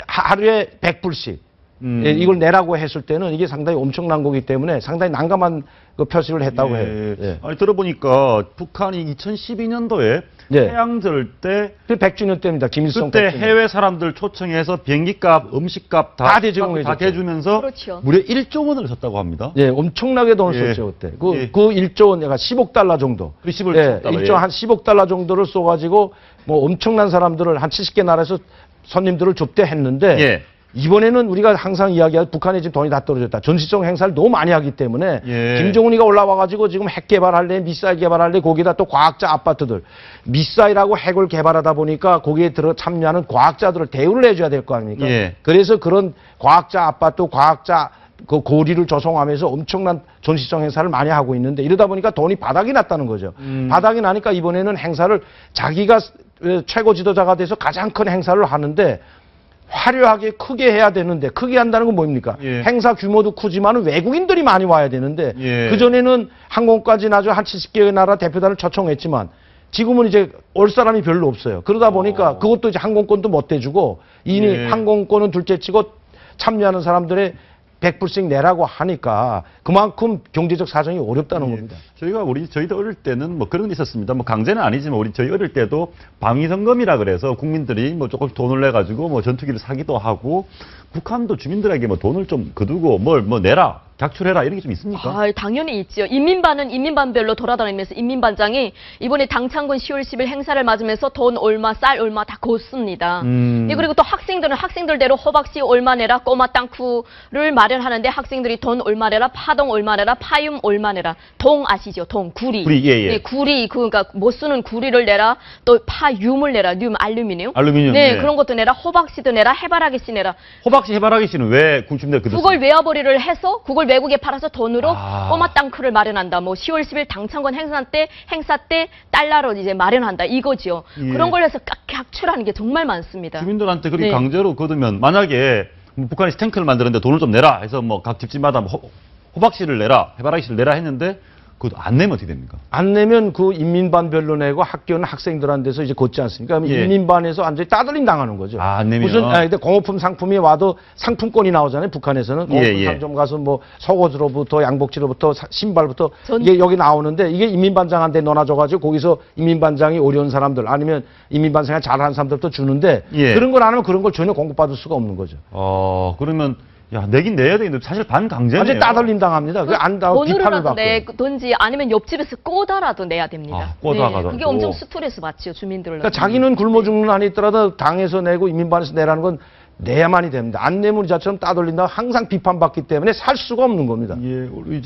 하루에 100불씩 이걸 내라고 했을 때는 이게 상당히 엄청난 거기 때문에 상당히 난감한 그 표시를 했다고 해요. 아니, 들어보니까 북한이 2012년도에 태양절 때 100주년 때입니다. 김일성 그때 100주년. 해외 사람들 초청해서 비행기값, 음식값 다 대주면서 그렇죠. 무려 1조 원을 썼다고 합니다. 엄청나게 돈을 썼죠 그때. 그 1조 원, 내가 10억 달러 정도. 1조 한 10억 달러 정도를 써가지고 뭐 엄청난 사람들을 한 70개 나라에서 손님들을 접대했는데 이번에는 우리가 항상 이야기할 북한에 지금 돈이 다 떨어졌다. 전시성 행사를 너무 많이 하기 때문에 김정은이가 올라와가지고 지금 핵 개발할래, 미사일 개발할래, 거기다 또 과학자 아파트들, 미사일하고 핵을 개발하다 보니까 거기에 들어 참여하는 과학자들을 대우를 해줘야 될 거 아닙니까? 그래서 그런 과학자 아파트, 과학자 그 고리를 조성하면서 엄청난 전시성 행사를 많이 하고 있는데 이러다 보니까 돈이 바닥이 났다는 거죠. 바닥이 나니까 이번에는 행사를 자기가 최고 지도자가 돼서 가장 큰 행사를 하는데 화려하게 크게 해야 되는데 크게 한다는 건 뭡니까? 행사 규모도 크지만 외국인들이 많이 와야 되는데 그전에는 항공까지 나죠. 한 70개의 나라 대표단을 초청했지만 지금은 이제 올 사람이 별로 없어요. 그러다 보니까 그것도 이제 항공권도 못 대주고 이미 항공권은 둘째치고 참여하는 사람들의 100불씩 내라고 하니까 그만큼 경제적 사정이 어렵다는 겁니다. 저희도 어릴 때는 뭐 그런 게 있었습니다. 뭐 강제는 아니지만 저희 어릴 때도 방위성금이라 그래서 국민들이 뭐 조금 돈을 내가지고 뭐 전투기를 사기도 하고 북한도 주민들에게 뭐 돈을 좀 거두고 뭐 내라. 각출해라 이런 게 좀 있습니까? 아, 당연히 있죠. 인민반은 인민반별로 돌아다니면서 인민반장이 이번에 당창군 10월 10일 행사를 맞으면서 돈 얼마, 쌀 얼마 다 걷습니다. 그리고 또 학생들은 학생들대로 호박씨 얼마 내라, 꼬마 땅쿠를 마련하는데 학생들이 돈 얼마 내라, 파동 얼마 내라, 파윰 얼마 내라. 동 아시죠? 동, 구리. 구리, 예, 예. 네, 구리, 그러니까 못 쓰는 구리를 내라, 또 파윰을 내라, 알루미늄. 알루미늄. 네, 예. 그런 것도 내라, 호박씨도 내라, 해바라기 씨 내라. 호박씨, 해바라기 씨는 왜 군침대 그렇습니까? 그걸 외화벌이를 해서 그걸 외국에 팔아서 돈으로 꼬마 땅크를 마련한다. 뭐 10월 10일 당창건 행사 때 달러로 이제 마련한다. 이거죠. 예. 그런 걸 해서 각출하는 게 정말 많습니다. 주민들한테 그렇게 네. 강제로 거두면 만약에 뭐 북한이 탱크를 만드는데 돈을 좀 내라 해서 뭐 각 집집마다 뭐 호박씨를 내라, 해바라기 씨를 내라 했는데 그것도 안 내면 어떻게 됩니까? 안 내면 그 인민반별로 내고 학교는 학생들한테서 이제 걷지 않습니까? 그럼 예. 인민반에서 완전히 따돌림 당하는 거죠. 아, 안 내면. 무슨, 근데 공업품 상품이 와도 상품권이 나오잖아요. 북한에서는. 공업품 예. 상점 가서 뭐 속옷으로부터 양복지로부터 신발부터 전- 이게 여기 나오는데 이게 인민반장한테 넣어놔줘가지고 거기서 인민반장이 어려운 사람들 아니면 인민반장이 잘하는 사람들부터 주는데 예. 그런 걸 안 하면 그런 걸 전혀 공급받을 수가 없는 거죠. 그러면 야, 내긴 내야 되는데 사실 반강제네요. 완전히 따돌림 당합니다. 그 안 나오고 비판을 돈으로라도 받고. 내든지 아니면 옆집에서 꼬다라도 내야 됩니다. 아, 꼬다가도. 그게 엄청 스트레스 받죠, 주민들로. 그러니까 자기는 굶어 죽는 한이 있더라도 당에서 내고 인민반에서 내라는 건 내야만이 됩니다. 안 내면 자처럼 따돌린다 항상 비판받기 때문에 살 수가 없는 겁니다. 예, 우리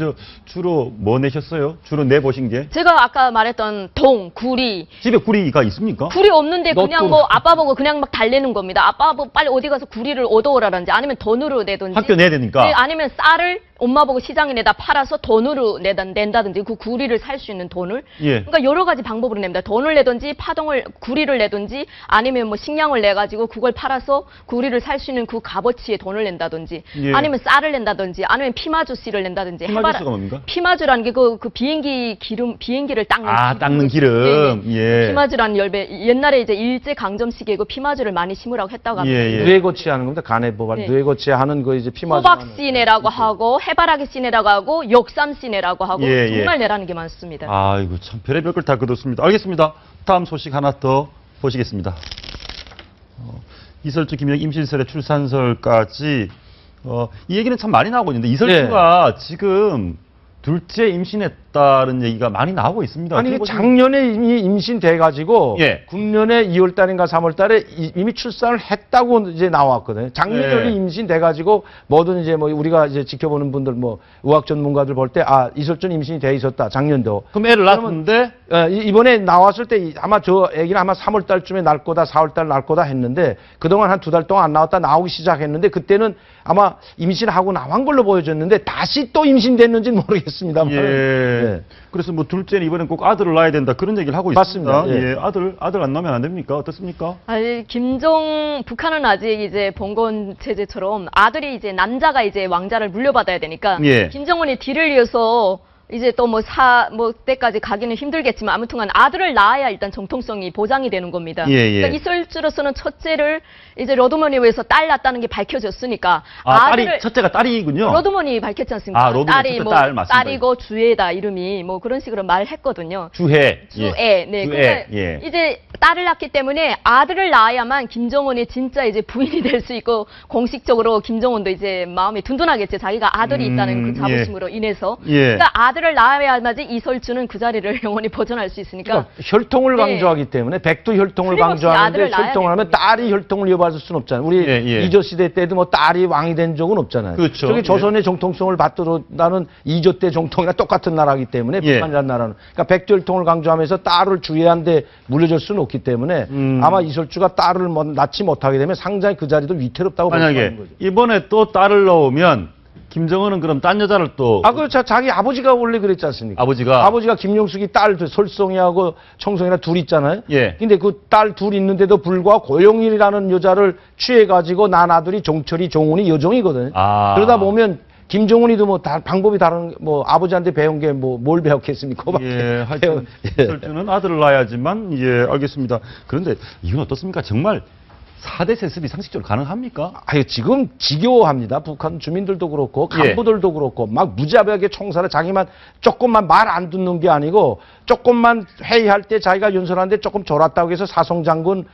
주로 뭐 내셨어요? 주로 내보신 게? 제가 아까 말했던 동, 구리. 집에 구리가 있습니까? 구리 없는데 그냥 너 또- 뭐 아빠 보고 그냥 막 달래는 겁니다. 아빠 보고 빨리 어디 가서 구리를 얻어오라든지 아니면 돈으로 내든지. 학교 내야 되니까. 네, 아니면 쌀을 엄마 보고 시장에 내다 팔아서 돈으로 낸다든지 그 구리를 살 수 있는 돈을. 예. 그러니까 여러 가지 방법으로 냅니다. 돈을 내든지 구리를 내든지 아니면 뭐 식량을 내 가지고 그걸 팔아서 구리를 살 수 있는 그 값어치의 돈을 낸다든지 예. 아니면 쌀을 낸다든지 아니면 피마주 씨를 낸다든지. 피마주씨가 뭡니까? 피마주라는 게 그 비행기 기름 비행기를 닦는 닦는 기름. 예. 피마주라는 열배 옛날에 이제 일제 강점 시기에 그 피마주를 많이 심으라고 했다고 합니다. 예. 뇌 거치하는 겁니다. 간에 보발 네. 뇌 거치하는 거 이제 피마 호박씨네라고 하고 해바라기 씨네라고 하고 역삼씨네라고 하고 예, 예. 정말 내라는 게 많습니다. 아이고 참 별의별 걸 다 그렇습니다. 알겠습니다. 다음 소식 하나 더 보시겠습니다. 이설주, 김영, 임신설의 출산설까지 이 얘기는 참 많이 나오고 있는데 이설주가 지금 둘째 임신했다는 얘기가 많이 나오고 있습니다. 아니 그리고 작년에 이미 임신돼가지고 예. 금년에 2월달인가 3월달에 이미 출산을 했다고 이제 나왔거든요. 작년에 예. 임신돼가지고 뭐든 이제 뭐 우리가 이제 지켜보는 분들 뭐 의학 전문가들 볼 때 이설준 임신이 돼 있었다 작년도. 그럼 애를 낳았는데 이번에 나왔을 때 아마 저 애기는 아마 3월달쯤에 날 거다 4월달 날 거다 했는데 그동안 한 2달 동안 안 나왔다 나오기 시작했는데 그때는 아마 임신하고 나온 걸로 보여졌는데 다시 또 임신됐는지는 모르겠습니다만. 예. 네. 그래서 뭐 둘째는 이번엔 꼭 아들을 낳아야 된다 그런 얘기를 하고 있습니다. 맞습니다. 예. 예. 아들 안 낳으면 안 됩니까? 어떻습니까? 아니, 북한은 아직 이제 봉건 체제처럼 아들이 이제 남자가 이제 왕자를 물려받아야 되니까 예. 김정은이 뒤를 이어서 이제 또 뭐 때까지 가기는 힘들겠지만 아무튼간 아들을 낳아야 일단 정통성이 보장이 되는 겁니다. 예, 예. 그러니까 이설주로서는 첫째를 이제 러드머니에서 딸 낳았다는 게 밝혀졌으니까 첫째가 딸이군요. 러드머니 밝혔지 않습니까? 러드머니 딸이 첫째 뭐 딸 맞습니다. 딸이고 주애다 이름이 뭐 그런 식으로 말했거든요. 주애. 주애. 네. 주애. 근데 예. 이제 딸을 낳기 때문에 아들을 낳아야만 김정은이 진짜 이제 부인이 될 수 있고 공식적으로 김정은도 이제 마음이 든든하겠죠. 자기가 아들이 있다는 그 자부심으로 인해서. 예. 그러니까 아들을 낳아야만 이설주는 그 자리를 영원히 보존할 수 있으니까. 그러니까 혈통을 네. 강조하기 때문에 백두 혈통을 틀림없이 강조하는데 아들을 낳아야 혈통을 하면 됩니다. 딸이 혈통을 이어받을 수는 없잖아요. 우리 예. 이조 시대 때도 뭐 딸이 왕이 된 적은 없잖아요. 그렇죠. 저게 조선의 정통성을 받들어나는 이조 때 정통이랑 똑같은 나라이기 때문에 예. 북한이라는 나라는 그러니까 백두 혈통을 강조하면서 딸을 주애한데 물려줄 수는 없기 때문에 아마 이설주가 딸을 낳지 못하게 되면 상당히 그 자리도 위태롭다고 볼 수 있는 만약에 거죠. 이번에 또 딸을 낳으면 김정은은 그럼 딴 여자를 또 그렇죠. 자기 아버지가 원래 그랬지 않습니까? 아버지가 김용숙이 딸 설송이하고 청송이랑 둘 있잖아요. 예. 근데 그 딸 둘 있는데도 불구하고 고영일이라는 여자를 취해가지고 난 아들이 종철이 종훈이 여종이거든요. 그러다 보면 김종훈이도 뭐 방법이 다른 뭐 아버지한테 배운 게 뭐 뭘 배웠겠습니까? 예, 하여튼 이설주는 아들을 낳아야지만 예, 알겠습니다. 그런데 이건 어떻습니까? 정말 4대 세습이 상식적으로 가능합니까? 지금 지겨워합니다. 북한 주민들도 그렇고 간부들도 그렇고 막 무자비하게 총살을 자기만 조금만 말 안 듣는 게 아니고 조금만 회의할 때 자기가 연설하는데 조금 졸았다고 해서 사성장군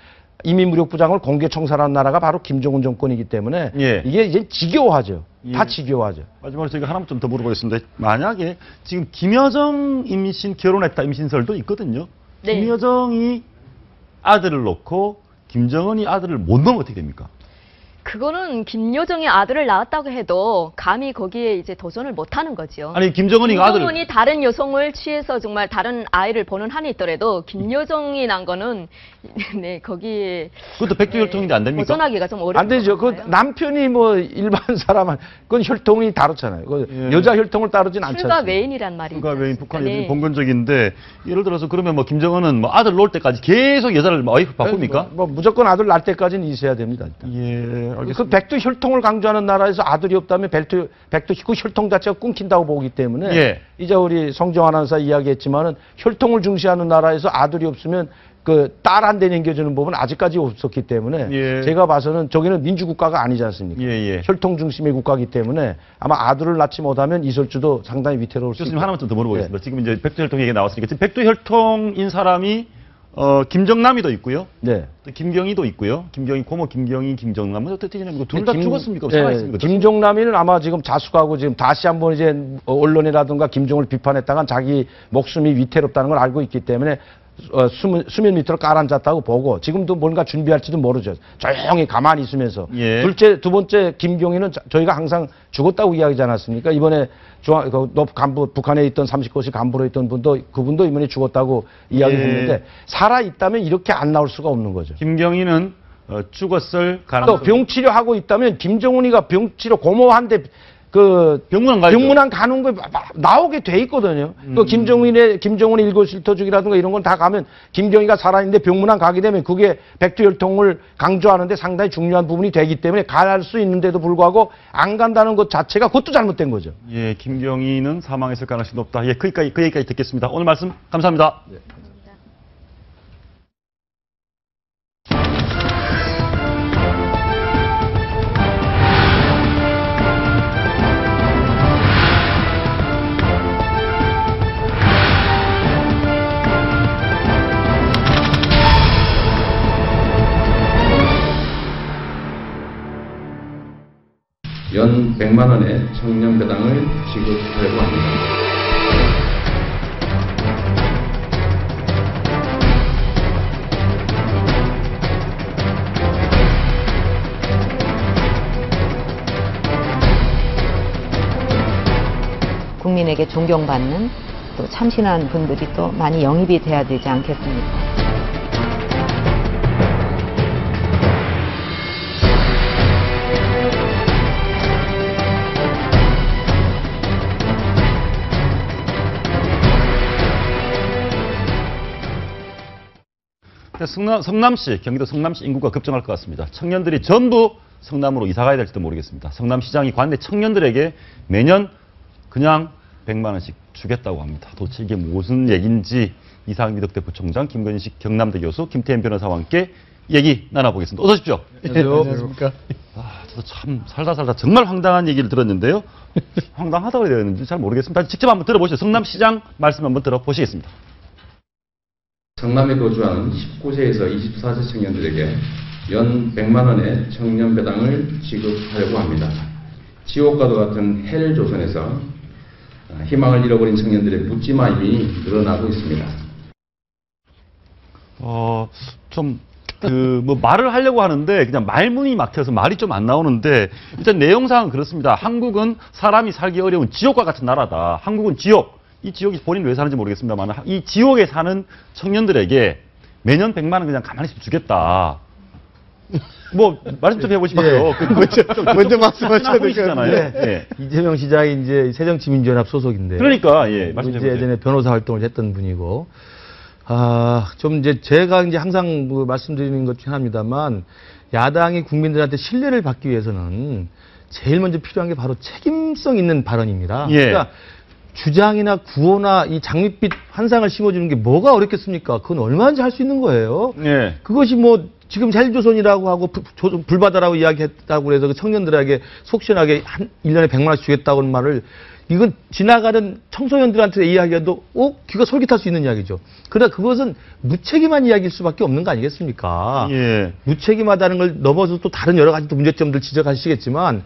인민무력부장을 공개 청산한 나라가 바로 김정은 정권이기 때문에 예. 이게 이제 지겨워하죠. 예. 다 지겨워하죠. 마지막으로 저희가 하나만 좀 더 물어보겠습니다. 만약에 지금 김여정 임신 결혼했다 임신설도 있거든요. 네. 김여정이 아들을 놓고 김정은이 아들을 못 넣으면 어떻게 됩니까? 그거는 김여정이 아들을 낳았다고 해도 감히 거기에 이제 도전을 못 하는 거죠. 아니 김정은이 아들을 김정은이 다른 여성을 취해서 정말 다른 아이를 보는 한이 있더라도 김여정이 난 거는 네 거기에 그것도 백두혈통인데 안 됩니까? 도전하기가 좀 어려운 안 되죠. 그 남편이 뭐 일반 사람은 그건 혈통이 다르잖아요. 그 여자 혈통을 따르진 않잖아요. 출가 외인이란 말이죠. 출가 외인 북한이 네. 본건적인데 예를 들어서 그러면 뭐 김정은은 뭐 아들 놓을 때까지 계속 여자를 와이프 바꿉니까? 뭐 무조건 아들 낳을 때까지는 있어야 됩니다. 일단. 예, 알겠습니다. 그 백두 혈통을 강조하는 나라에서 아들이 없다면 백두 그 혈통 자체가 끊긴다고 보기 때문에 예. 이제 우리 성정 아나운서 이야기했지만은 혈통을 중시하는 나라에서 아들이 없으면 그 딸한테 남겨주는 법은 아직까지 없었기 때문에 예. 제가 봐서는 저기는 민주국가가 아니지 않습니까? 예. 혈통 중심의 국가이기 때문에 아마 아들을 낳지 못하면 이설주도 상당히 위태로울 수 교수님 있다. 하나만 좀 더 물어보겠습니다. 지금 이제 백두혈통 얘기 나왔으니까 지금 백두혈통인 사람이 김정남이도 있고요. 네. 또 김경희도 있고요. 김경희 고모 김경희 김정남은 어떻게 되냐면 둘 다 죽었습니까? 살아있습니까? 김종남이는 아마 지금 자숙하고 지금 다시 한번 이제 언론이라든가 김정을 비판했다간 자기 목숨이 위태롭다는 걸 알고 있기 때문에 수면 밑으로 깔아앉았다고 보고 지금도 뭔가 준비할지도 모르죠. 조용히 가만히 있으면서. 예. 두 번째 김경희는 저희가 항상 죽었다고 이야기하지 않았습니까? 이번에 간부 북한에 있던 39시 간부로 있던 그분도 이번에 죽었다고 이야기했는데 예. 살아있다면 이렇게 안 나올 수가 없는 거죠. 김경희는 죽었을 가능성이 또 병치료하고 있다면 김정은이가 병치료 고모한테 병문안 가는 거 나오게 돼 있거든요. 그 김정은의 일거실터주기라든가 이런 건 다 가면 김경희가 살아있는데 병문안 가게 되면 그게 백두혈통을 강조하는데 상당히 중요한 부분이 되기 때문에 갈 수 있는데도 불구하고 안 간다는 것 자체가 그것도 잘못된 거죠. 예, 김경희는 사망했을 가능성이 높다. 예, 그 얘기까지 듣겠습니다. 오늘 말씀 감사합니다. 네. 연 100만 원의 청년배당을 지급하려고 합니다. 국민에게 존경받는 또 참신한 분들이 또 많이 영입이 돼야 되지 않겠습니까? 성남시, 경기도 성남시 인구가 급증할 것 같습니다. 청년들이 전부 성남으로 이사 가야 될지도 모르겠습니다. 성남시장이 관내 청년들에게 매년 그냥 100만 원씩 주겠다고 합니다. 도대체 이게 무슨 얘기인지 이상미덕대 부총장, 김건식 경남대 교수, 김태현 변호사와 함께 얘기 나눠보겠습니다. 어서 오십시오. 안녕하십니까. 저도 참 살다 정말 황당한 얘기를 들었는데요. 황당하다고 해야 되는지 잘 모르겠습니다. 직접 한번 들어보시죠. 성남시장 말씀 한번 들어보시겠습니다. 성남에 거주하는 19세에서 24세 청년들에게 연 100만 원의 청년배당을 지급하려고 합니다. 지옥과도 같은 헬조선에서 희망을 잃어버린 청년들의 묻지마임이 늘어나고 있습니다. 말을 하려고 하는데 그냥 말문이 막혀서 말이 좀 안 나오는데 일단 내용상은 그렇습니다. 한국은 사람이 살기 어려운 지옥과 같은 나라다. 한국은 지옥. 이 지옥이 본인이 왜 사는지 모르겠습니다만 이 지옥에 사는 청년들에게 매년 100만 원 그냥 가만히 있어 주겠다. 뭐 말씀 좀 해보시면요. 먼저 말씀하셔야 될 것 같아요. 예. 이재명 시장이 이제 새정치민주연합 소속인데. 그러니까 말씀 이제 예전에 변호사 활동을 했던 분이고. 좀 이제 제가 이제 항상 말씀드리는 것 중 하나입니다만 야당이 국민들한테 신뢰를 받기 위해서는 제일 먼저 필요한 게 바로 책임성 있는 발언입니다. 예. 그러니까 주장이나 구호나 이 장밋빛 환상을 심어주는 게 뭐가 어렵겠습니까? 그건 얼마든지 할 수 있는 거예요. 예. 그것이 뭐 지금 헬조선이라고 하고 불바다라고 이야기했다고 해서 그 청년들에게 속 시원하게 1년에 100만 원씩 주겠다고 하는 말을 이건 지나가는 청소년들한테 이야기해도 귀가 솔깃할 수 있는 이야기죠. 그러나 그것은 무책임한 이야기일 수밖에 없는 거 아니겠습니까? 예. 무책임하다는 걸 넘어서 또 다른 여러 가지 또 문제점들 지적하시겠지만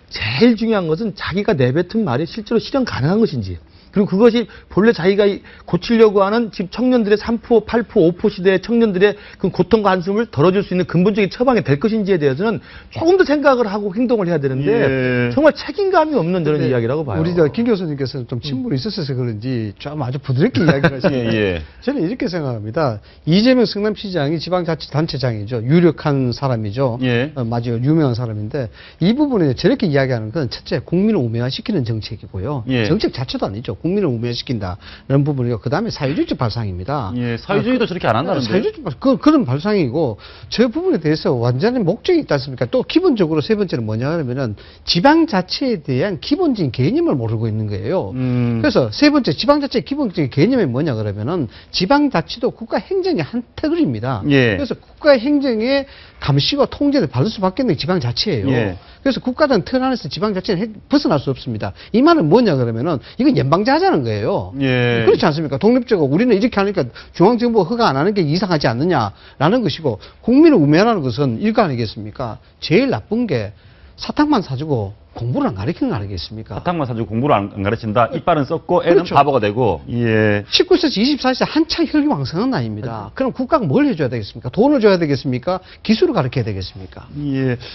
제일 중요한 것은 자기가 내뱉은 말이 실제로 실현 가능한 것인지, 그리고 그것이 본래 자기가 고치려고 하는 지금 청년들의 3포, 8포, 5포 시대의 청년들의 그 고통과 한숨을 덜어줄 수 있는 근본적인 처방이 될 것인지에 대해서는 조금 더 생각을 하고 행동을 해야 되는데 정말 책임감이 없는 그런 이야기라고 봐요. 우리 김 교수님께서는 좀 친분이 있었어서 그런지 좀 아주 부드럽게 이야기를 하시는데 저는 이렇게 생각합니다. 이재명 성남시장이 지방자치단체장이죠. 유력한 사람이죠. 맞아요. 유명한 사람인데 이 부분에 저렇게 이야기하는 건 첫째 국민을 우매화시키는 정책이고요. 정책 자체도 아니죠. 국민을 우매화시킨다는 부분이고, 그 다음에 사회주의적 발상입니다. 사회주의도 저렇게 안 한다는데. 사회주의적 그런 발상이고, 저 부분에 대해서 완전히 목적이 있지 않습니까? 또 기본적으로 세 번째는 뭐냐 하면은 지방자치에 대한 기본적인 개념을 모르고 있는 거예요. 그래서 세 번째 지방자치의 기본적인 개념이 뭐냐 그러면은 지방자치도 국가행정의 한 테두리입니다. 그래서 국가행정의 감시와 통제를 받을 수밖에 없는 게 지방자치예요. 그래서 국가든 틀 안에서 지방자치는 벗어날 수 없습니다. 이 말은 뭐냐 그러면은 이건 연방제하자는 거예요. 그렇지 않습니까? 독립적으로 우리는 이렇게 하니까 중앙정부가 허가 안 하는 게 이상하지 않느냐라는 것이고, 국민을 우매하는 것은 이거 아니겠습니까? 제일 나쁜 게 사탕만 사주고 공부를 안 가르치는 거 아니겠습니까? 사탕만 사주고 공부를 안 가르친다. 이빨은 썩고 애는 바보가 되고. 19세기, 24세기 한창 혈기왕성한 나이입니다. 그럼 국가가 뭘 해줘야 되겠습니까? 돈을 줘야 되겠습니까? 기술을 가르쳐야 되겠습니까?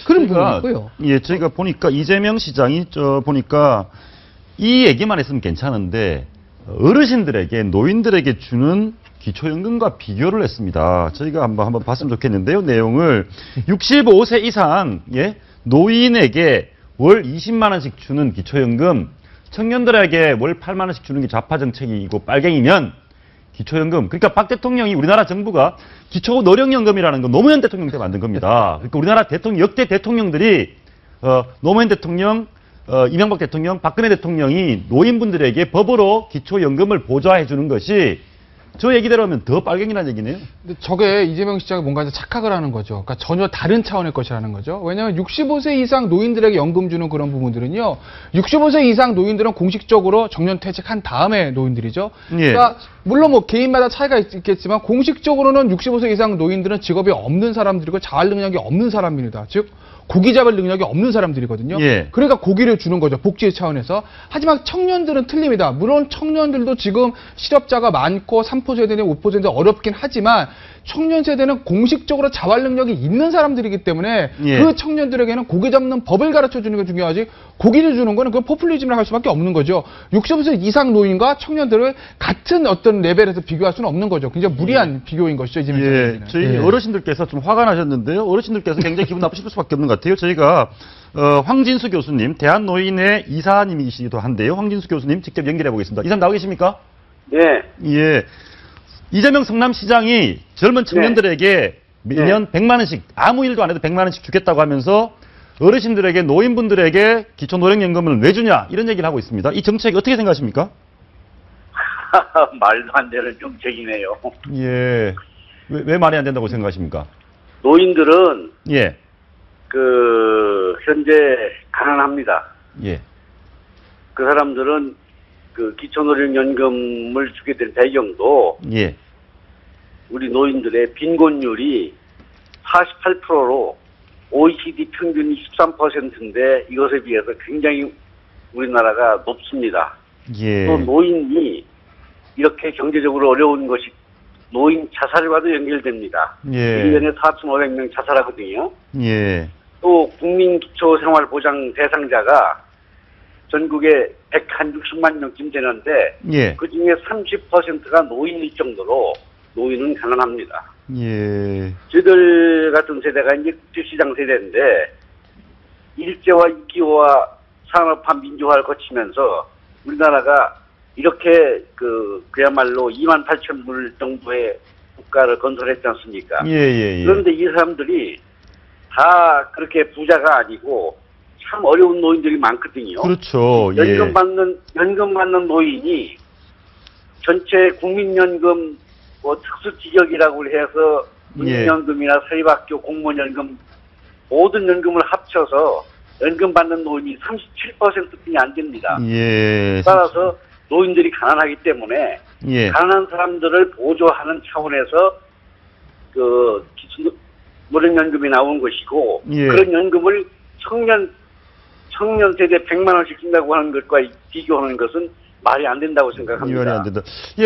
그런 부분이 있고요. 저희가 보니까 이재명 시장이 보니까 이 얘기만 했으면 괜찮은데 어르신들에게, 노인들에게 주는 기초연금과 비교를 했습니다. 저희가 한번 봤으면 좋겠는데요. 내용을 65세 이상 노인에게 월 20만 원씩 주는 기초연금, 청년들에게 월 8만 원씩 주는 게 좌파 정책이고 빨갱이면 기초연금. 그러니까 박 대통령이, 우리나라 정부가 기초노령연금이라는 건 노무현 대통령 때 만든 겁니다. 그러니까 우리나라 역대 대통령들이 노무현 대통령, 이명박 대통령, 박근혜 대통령이 노인분들에게 법으로 기초연금을 보좌해 주는 것이 저 얘기대로 하면 더 빨갱이라는 얘기네요. 근데 저게 이재명 시장이 뭔가 이제 착각을 하는 거죠. 그러니까 전혀 다른 차원의 것이라는 거죠. 왜냐하면 65세 이상 노인들에게 연금 주는 그런 부분들은요, 65세 이상 노인들은 공식적으로 정년퇴직한 다음에 노인들이죠. 그러니까 물론 뭐 개인마다 차이가 있겠지만 공식적으로는 65세 이상 노인들은 직업이 없는 사람들이고 자활 능력이 없는 사람입니다. 즉 고기 잡을 능력이 없는 사람들이거든요. 그러니까 고기를 주는 거죠. 복지 차원에서. 하지만 청년들은 틀립니다. 물론 청년들도 지금 실업자가 많고 3% 세대는 5% 세대 어렵긴 하지만 청년 세대는 공식적으로 자활 능력이 있는 사람들이기 때문에 그 청년들에게는 고기 잡는 법을 가르쳐 주는 게 중요하지, 고기를 주는 거는 그 포퓰리즘이라고 할 수밖에 없는 거죠. 65세 이상 노인과 청년들을 같은 어떤 레벨에서 비교할 수는 없는 거죠. 굉장히 무리한 비교인 것이죠. 이재명 저희 어르신들께서 좀 화가 나셨는데요. 어르신들께서 굉장히 기분 나쁘실 수밖에 없는 것 같아요. 저희가 황진수 교수님, 대한노인의 이사님이시기도 한데요. 황진수 교수님 직접 연결해 보겠습니다. 이사님 나오 계십니까? 네. 이재명 성남시장이 젊은 청년들에게 매년 100만 원씩, 아무 일도 안 해도 100만 원씩 주겠다고 하면서 어르신들에게, 노인분들에게 기초노령연금을 왜 주냐, 이런 얘기를 하고 있습니다. 이 정책 어떻게 생각하십니까? 말도 안 되는 정책이네요. 왜 말이 안 된다고 생각하십니까? 노인들은 현재 가난합니다. 그 사람들은 그 기초노령연금을 주게 된 배경도 우리 노인들의 빈곤율이 48%로 OECD 평균이 13%인데 이것에 비해서 굉장히 우리나라가 높습니다. 또 노인이 이렇게 경제적으로 어려운 것이 노인 자살과도 연결됩니다. 1년에 4,500명 자살하거든요. 또 국민기초생활보장 대상자가 전국에 160만 명쯤 되는데 그중에 30%가 노인일 정도로 노인은 가난합니다. 저희들 같은 세대가 이제 국제시장 세대인데 일제와 2기와 산업화 민주화를 거치면서 우리나라가 이렇게 그야말로 2만 8천 불 정도의 국가를 건설했지 않습니까? 그런데 이 사람들이 다 그렇게 부자가 아니고 참 어려운 노인들이 많거든요. 그렇죠. 연금 받는 노인이 전체 국민연금 뭐 특수지역이라고 해서 국민연금이나 사립학교 공무원연금 모든 연금을 합쳐서 연금 받는 노인이 37%뿐이 안 됩니다. 따라서 노인들이 가난하기 때문에 가난한 사람들을 보조하는 차원에서 그 노령연금이 나온 것이고 그런 연금을 청년 세대 100만 원씩 준다고 하는 것과 비교하는 것은 말이 안 된다고 생각합니다. 말이 안 된다.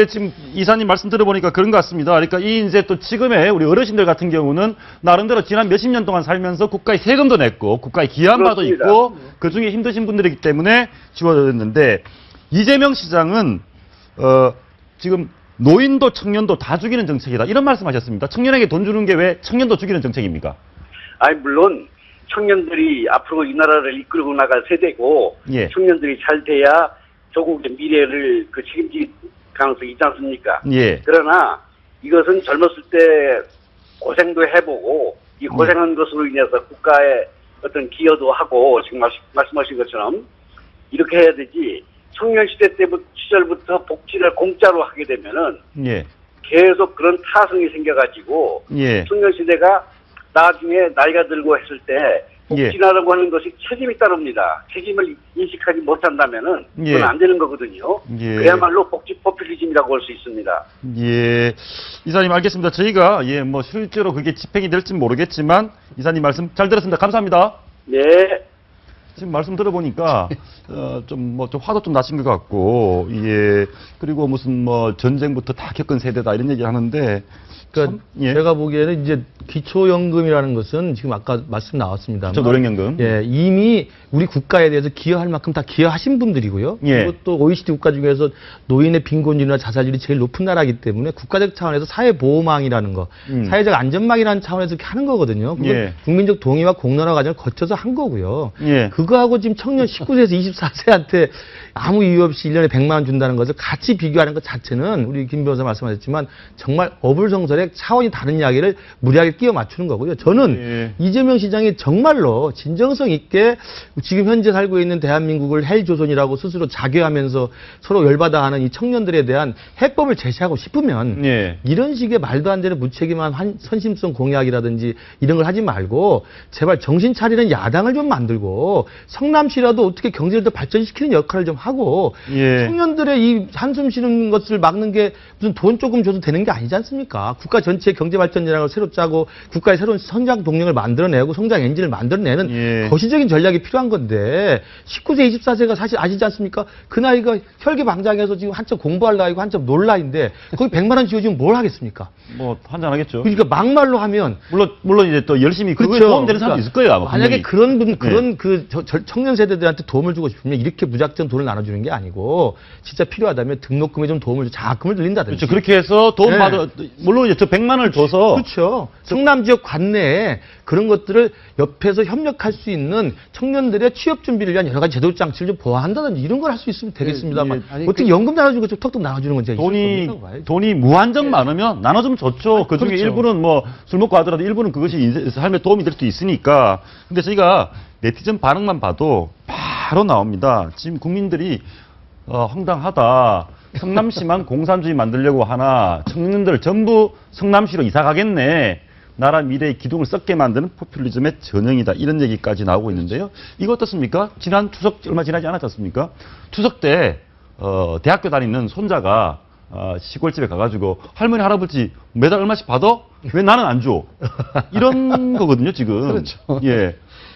지금 이사님 말씀 들어보니까 그런 것 같습니다. 그러니까 이제 또 지금의 우리 어르신들 같은 경우는 나름대로 지난 몇십 년 동안 살면서 국가에 세금도 냈고 국가에 기여한 바도 있고 그 중에 힘드신 분들이기 때문에 지원됐는데 이재명 시장은 지금 노인도 청년도 다 죽이는 정책이다. 이런 말씀하셨습니다. 청년에게 돈 주는 게 왜 청년도 죽이는 정책입니까? 물론 청년들이 앞으로 이 나라를 이끌고 나갈 세대고 청년들이 잘 돼야 조국의 미래를 책임질 가능성이 있지 않습니까? 그러나 이것은 젊었을 때 고생도 해보고 이 고생한 것으로 인해서 국가에 어떤 기여도 하고 지금 말씀하신 것처럼 이렇게 해야 되지. 청년 시절부터 복지를 공짜로 하게 되면은 계속 그런 타성이 생겨가지고 청년 시대가 나중에 나이가 들고 했을 때 복지라고 하는 것이 책임이 따릅니다. 책임을 인식하지 못한다면은 그건 안 되는 거거든요. 그야말로 복지 포퓰리즘이라고 할 수 있습니다. 이사님 알겠습니다. 저희가 뭐 실제로 그게 집행이 될지 모르겠지만 이사님 말씀 잘 들었습니다. 감사합니다. 지금 말씀 들어보니까 좀 화도 좀 나신 것 같고 그리고 무슨 뭐 전쟁부터 다 겪은 세대다 이런 얘기 하는데 그러니까 제가 보기에는 이제 기초연금이라는 것은 지금 아까 말씀 나왔습니다. 노령연금. 이미 우리 국가에 대해서 기여할 만큼 다 기여하신 분들이고요. 그리고 또 OECD 국가 중에서 노인의 빈곤율이나 자살률이 제일 높은 나라이기 때문에 국가적 차원에서 사회보호망이라는 거, 사회적 안전망이라는 차원에서 이렇게 하는 거거든요. 그건 국민적 동의와 공론화 과정을 거쳐서 한 거고요. 그거하고 지금 청년 19세에서 24세한테 아무 이유 없이 1년에 100만 원 준다는 것을 같이 비교하는 것 자체는 우리 김 변호사 말씀하셨지만 정말 어불성설의 차원이 다른 이야기를 무리하게 끼워 맞추는 거고요. 저는 이재명 시장이 정말로 진정성 있게 지금 현재 살고 있는 대한민국을 헬조선이라고 스스로 자괴하면서 서로 열받아 하는 이 청년들에 대한 해법을 제시하고 싶으면 이런 식의 말도 안 되는 무책임한 선심성 공약이라든지 이런 걸 하지 말고 제발 정신 차리는 야당을 좀 만들고 성남시라도 어떻게 경제를 더 발전시키는 역할을 좀 하고 청년들의 이 한숨 쉬는 것을 막는 게 무슨 돈 조금 줘도 되는 게 아니지 않습니까? 국가 전체의 경제 발전 전략을 새로 짜고 국가의 새로운 성장 동력을 만들어내고 성장 엔진을 만들어내는 거시적인 전략이 필요한 건데 19세, 24세가 사실 아시지 않습니까? 그 나이가 혈기방장해서 지금 한참 공부할 나이고 한참 놀 나이인데 거기 100만 원 지어주면 뭘 하겠습니까? 뭐 환장하겠죠. 그러니까 막말로 하면 물론 이제 또 열심히 그거에 도움되는 사람도 있을 거예요. 아마 만약에 그런 분 그런 청년 세대들한테 도움을 주고 싶으면 이렇게 무작정 돈을 나눠주는 게 아니고 진짜 필요하다면 등록금에 좀 도움을 장학금을 늘린다든지. 그렇죠. 그렇게 해서 도움 받아 물론 이제 저 100만 원을 줘서 그렇죠. 성남 지역 관내에 그런 것들을 옆에서 협력할 수 있는 청년들의 취업 준비를 위한 여러 가지 제도 장치를 좀 보완한다든지 이런 걸 할 수 있으면 되겠습니다만 어떻게 연금 나눠주는 것좀 턱턱 나눠주는 건 제가 돈이 무한정 많으면 나눠주면 좋죠. 그 중에 그렇죠. 일부는 뭐 술 먹고 하더라도 일부는 그것이 삶에 도움이 될 수도 있으니까. 근데 저희가 네티즌 반응만 봐도 바로 나옵니다. 지금 국민들이 황당하다. 성남시만 공산주의 만들려고 하나 청년들 전부 성남시로 이사 가겠네. 나라 미래의 기둥을 썩게 만드는 포퓰리즘의 전형이다. 이런 얘기까지 나오고 있는데요. 이거 어떻습니까? 지난 추석 얼마 지나지 않았지 않습니까? 추석 때 대학교 다니는 손자가 시골집에 가가지고 할머니 할아버지 매달 얼마씩 받아? 왜 나는 안 줘? 이런 거거든요 지금. 그렇죠.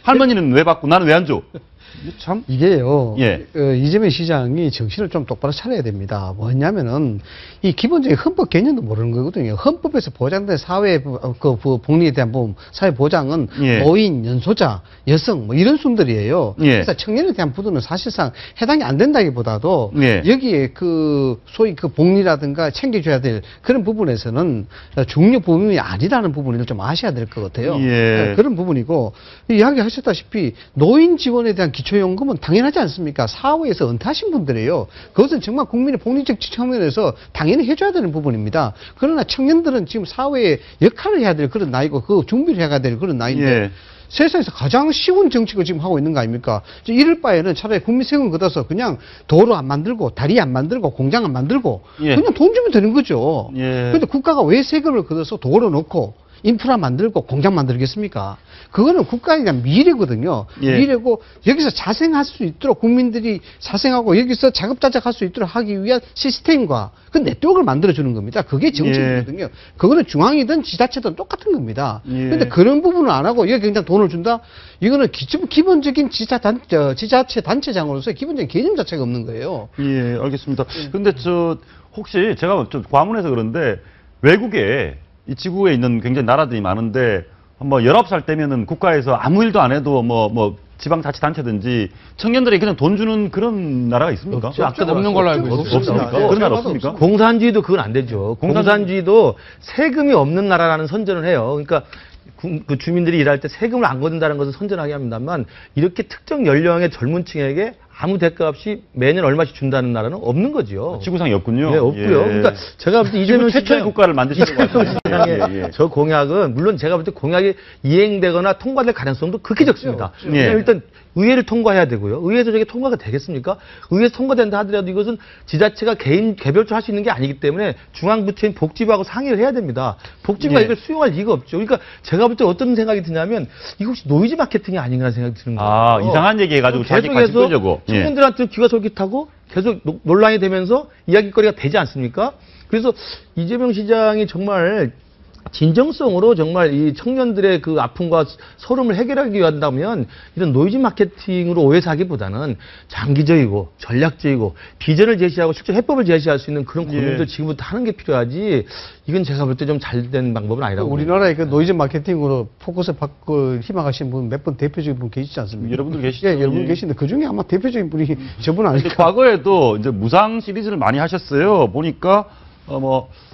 할머니는 왜 받고 나는 왜 안 줘? 참 이게요. 이재명 시장이 정신을 좀 똑바로 차려야 됩니다. 뭐냐면은 이 기본적인 헌법 개념도 모르는 거거든요. 헌법에서 보장된 사회 그 복리에 대한 부분, 사회 보장은 노인, 연소자, 여성 뭐 이런 순들이에요. 그래서 청년에 대한 부분은 사실상 해당이 안 된다기보다도 여기에 그 소위 그 복리라든가 챙겨줘야 될 그런 부분에서는 중요 부분이 아니라는 부분을 좀 아셔야 될 것 같아요. 그런 부분이고 이야기하셨다시피 노인 지원에 대한 기초연금은 당연하지 않습니까? 사회에서 은퇴하신 분들이에요. 그것은 정말 국민의 복리적 측면에서 당연히 해줘야 되는 부분입니다. 그러나 청년들은 지금 사회에 역할을 해야 될 그런 나이고 그 준비를 해야 될 그런 나이인데 예. 세상에서 가장 쉬운 정책을 지금 하고 있는 거 아닙니까? 이럴 바에는 차라리 국민 세금 걷어서 그냥 도로 안 만들고 다리 안 만들고 공장 안 만들고 예. 그냥 돈 주면 되는 거죠. 예. 그런데 국가가 왜 세금을 걷어서 도로 넣고 인프라 만들고 공장 만들겠습니까? 그거는 국가에 대한 미래거든요. 예. 미래고 여기서 자생할 수 있도록 국민들이 자생하고 여기서 자급자족할 수 있도록 하기 위한 시스템과 그 네트워크를 만들어주는 겁니다. 그게 정책이거든요. 그거는 중앙이든 지자체든 똑같은 겁니다. 그런데 그런 부분을 안 하고 여기 그냥 돈을 준다? 이거는 기본적인 지자체 단체장으로서의 기본적인 개념 자체가 없는 거예요. 예, 알겠습니다. 근데 혹시 제가 좀 과문해서 그런데 외국에 이 지구에 있는 굉장히 나라들이 많은데 뭐 19살 때면은 국가에서 아무 일도 안 해도 뭐 지방자치단체든지 청년들에게 그냥 돈 주는 그런 나라가 있습니까? 없는 걸로 알고 있습니다. 없습니까? 그런 나라 없습니까? 공산주의도 그건 안 되죠. 공산주의도 세금이 없는 나라라는 선전을 해요. 그러니까 그 주민들이 일할 때 세금을 안 걷는다는 것을 선전하게 합니다만 이렇게 특정 연령의 젊은 층에게 아무 대가 없이 매년 얼마씩 준다는 나라는 없는 거죠. 지구상에 없군요. 네, 없고요. 그러니까 제가 볼 때 이재명 최초의 국가를 만드시는 것 같아요. 저 공약은 물론 제가 볼 때 공약이 이행되거나 통과될 가능성도 극히 적습니다. 일단 의회를 통과해야 되고요. 의회에서 저게 통과가 되겠습니까? 의회에서 통과된다 하더라도 이것은 지자체가 개별적으로 할 수 있는 게 아니기 때문에 중앙부처인 복지부하고 상의를 해야 됩니다. 복지부가 이걸 수용할 리가 없죠. 그러니까 제가 볼 때 어떤 생각이 드냐면 이거 혹시 노이즈 마케팅이 아닌가 생각이 드는 거예요. 아, 이상한 얘기 해가지고 자기 관심 끌려고. 청년들한테 귀가 솔깃하고 계속 논란이 되면서 이야기거리가 되지 않습니까? 그래서 이재명 시장이 정말 진정성으로 정말 이 청년들의 그 아픔과 서름을 해결하기 위한다면 이런 노이즈 마케팅으로 오해 사기보다는 장기적이고 전략적이고 비전을 제시하고 실제 해법을 제시할 수 있는 그런 고민들 지금부터 하는 게 필요하지 이건 제가 볼 때 좀 잘된 방법은 아니라고 우리나라에 그 노이즈 마케팅으로 포커스 바꿀 희망하시는 분 몇 분 대표적인 분 계시지 않습니까? 여러분들 계시죠? 예, 여러분 계시는데 그 중에 아마 대표적인 분이 저분 아닐까? 과거에도 이제 무상 시리즈를 많이 하셨어요. 보니까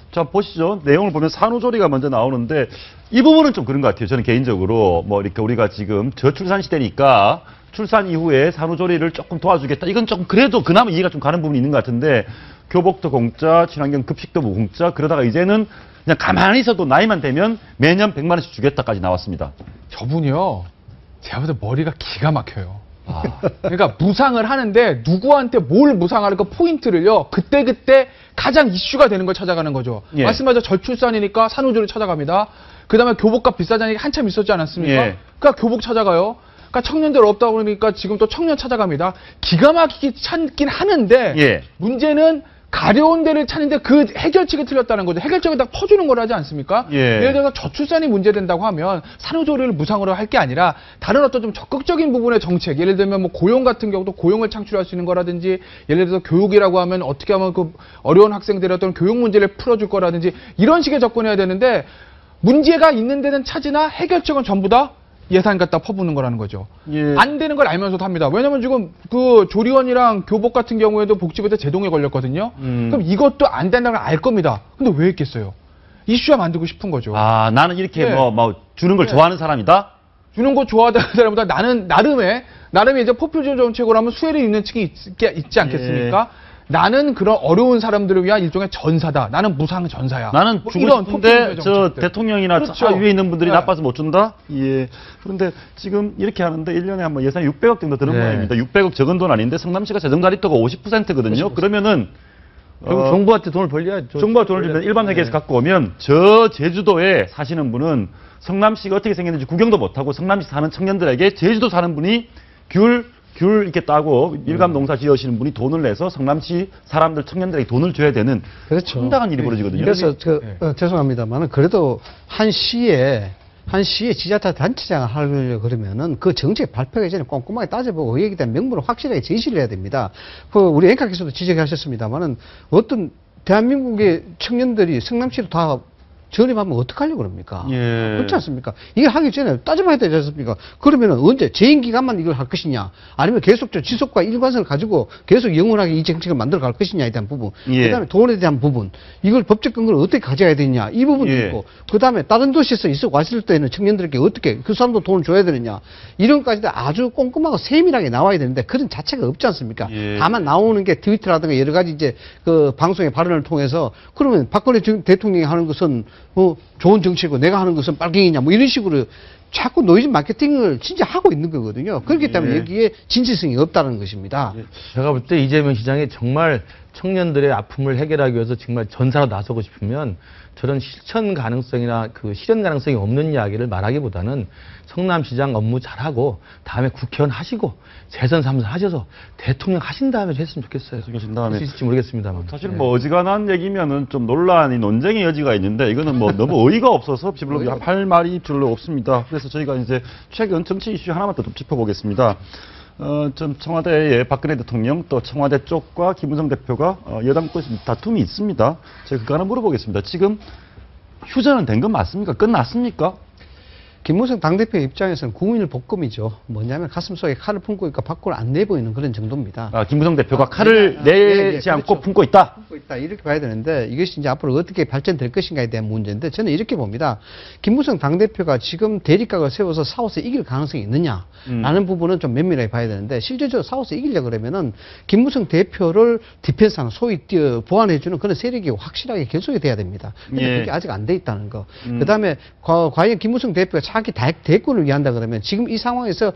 자, 보시죠. 내용을 보면 산후조리가 먼저 나오는데 이 부분은 좀 그런 것 같아요. 저는 개인적으로 이렇게 우리가 지금 저출산 시대니까 출산 이후에 산후조리를 조금 도와주겠다. 이건 조금 그래도 그나마 이해가 좀 가는 부분이 있는 것 같은데 교복도 공짜, 친환경 급식도 공짜 그러다가 이제는 그냥 가만히 있어도 나이만 되면 매년 100만 원씩 주겠다까지 나왔습니다. 저분이요. 제가 볼 때 머리가 기가 막혀요. 그러니까 무상을 하는데 누구한테 뭘 무상할까 포인트를요. 그때 가장 이슈가 되는 걸 찾아가는 거죠. 말씀하신 저출산이니까 산후조리 찾아갑니다. 그다음에 교복값 비싸다니까 한참 있었지 않았습니까? 그러니까 교복 찾아가요. 그러니까 청년들 없다 그러니까 지금 또 청년 찾아갑니다. 기가 막히게 찾긴 하는데 문제는 가려운 데를 찾는데 그 해결책이 틀렸다는 거죠. 해결책을 다 퍼주는 걸 하지 않습니까? 예를 들어서 저출산이 문제된다고 하면 산후조리를 무상으로 할 게 아니라 다른 어떤 좀 적극적인 부분의 정책, 예를 들면 뭐 고용 같은 경우도 고용을 창출할 수 있는 거라든지, 예를 들어서 교육이라고 하면 어떻게 하면 그 어려운 학생들의 어떤 교육 문제를 풀어줄 거라든지 이런 식의 접근해야 되는데 문제가 있는 데는 찾으나 해결책은 전부 다 예산 갖다 퍼붓는 거라는 거죠. 안 되는 걸 알면서도 합니다. 왜냐면 지금 그 조리원이랑 교복 같은 경우에도 복지부에서 제동에 걸렸거든요. 그럼 이것도 안 된다는 걸 알 겁니다. 근데 왜 했겠어요? 이슈화 만들고 싶은 거죠. 아, 나는 이렇게 주는 걸 좋아하는 사람이다? 주는 거 좋아하는 사람보다 나는 나름의 이제 포퓰리즘 정책으로 하면 수혜를 입는 층이 있지 않겠습니까? 나는 그런 어려운 사람들을 위한 일종의 전사다. 나는 무상 전사야. 나는 주고 싶은데 저 대통령이나 위에 있는 분들이 나빠서 못 준다? 예. 그런데 지금 이렇게 하는데 1년에 한번 예산이 600억 정도 드는 모양입니다. 600억 적은 돈 아닌데 성남시가 재정자립도가 50%거든요. 그러면은 정부한테 돈을 벌려야죠. 정부가 돈을 주면 일반 회계에서 갖고 오면 저 제주도에 사시는 분은 성남시가 어떻게 생겼는지 구경도 못하고 성남시 사는 청년들에게 제주도 사는 분이 귤 이렇게 따고 일감 농사 지으시는 분이 돈을 내서 성남시 사람들 청년들에게 돈을 줘야 되는 황당한 일이 벌어지거든요. 그래서 죄송합니다만은 그래도 한 시에 지자체 단체장을 하려고 그러면은 그 정책 발표하기 전에 꼼꼼하게 따져보고 여기에 대한 명분을 확실하게 제시를 해야 됩니다. 우리 앵커께서도 지적하셨습니다만은 어떤 대한민국의 청년들이 성남시로 다 전입하면 어떡하려고 그럽니까? 예. 그렇지 않습니까? 이걸 하기 전에 따져봐야 되지 않습니까? 그러면은 언제 재임 기간만 이걸 할 것이냐, 아니면 계속적 지속과 일관성을 가지고 계속 영원하게 이 정책을 만들어 갈 것이냐에 대한 부분, 그다음에 돈에 대한 부분, 이걸 법적 근거를 어떻게 가져야 되느냐 이 부분도 있고, 그다음에 다른 도시에서 있어 왔을 때는 청년들에게 어떻게 그 사람도 돈을 줘야 되느냐 이런 것까지도 아주 꼼꼼하고 세밀하게 나와야 되는데 그런 자체가 없지 않습니까? 다만 나오는 게 트위터라든가 여러 가지 이제 그 방송의 발언을 통해서 그러면 박근혜 대통령이 하는 것은 좋은 정치고 내가 하는 것은 빨갱이냐 뭐 이런 식으로 자꾸 노이즈 마케팅을 진짜 하고 있는 거거든요. 그렇기 때문에 여기에 진실성이 없다는 것입니다. 제가 볼 때 이재명 시장이 정말 청년들의 아픔을 해결하기 위해서 정말 전사로 나서고 싶으면 저런 실천 가능성이나 그 실현 가능성이 없는 이야기를 말하기보다는 성남시장 업무 잘하고 다음에 국회의원 하시고 재선 3선 하셔서 대통령 하신 다음에 했으면 좋겠어요. 하신 다음에 할 수 있을지 모르겠습니다만. 사실 뭐 어지간한 얘기면은 좀 논란이 논쟁의 여지가 있는데 이거는 뭐 너무 어이가 없어서 별로 할 말이 별로 없습니다. 그래서 저희가 이제 최근 정치 이슈 하나만 더 좀 짚어보겠습니다. 좀 청와대의 박근혜 대통령 또 청와대 쪽과 김무성 대표가 여당권 다툼이 있습니다. 제가 그거 하나 물어보겠습니다. 지금 휴전은 된 건 맞습니까? 끝났습니까? 김무성 당대표 입장에서는 국민을 복금이죠. 뭐냐면 가슴 속에 칼을 품고 있고 밖으로 안 내보이는 그런 정도입니다. 김무성 대표가 칼을 내지 않고 그렇죠. 품고 있다? 품고 있다. 이렇게 봐야 되는데 이것이 이제 앞으로 어떻게 발전될 것인가에 대한 문제인데 저는 이렇게 봅니다. 김무성 당대표가 지금 대립각을 세워서 싸워서 이길 가능성이 있느냐라는 부분은 좀 면밀하게 봐야 되는데 실질적으로 싸워서 이기려 그러면은 김무성 대표를 디펜스하는 소위 보완해주는 그런 세력이 확실하게 결속이 돼야 됩니다. 근데 그게 아직 안 돼 있다는 거. 그다음에 과연 김무성 대표가 자기 대권을 위한다 그러면 지금 이 상황에서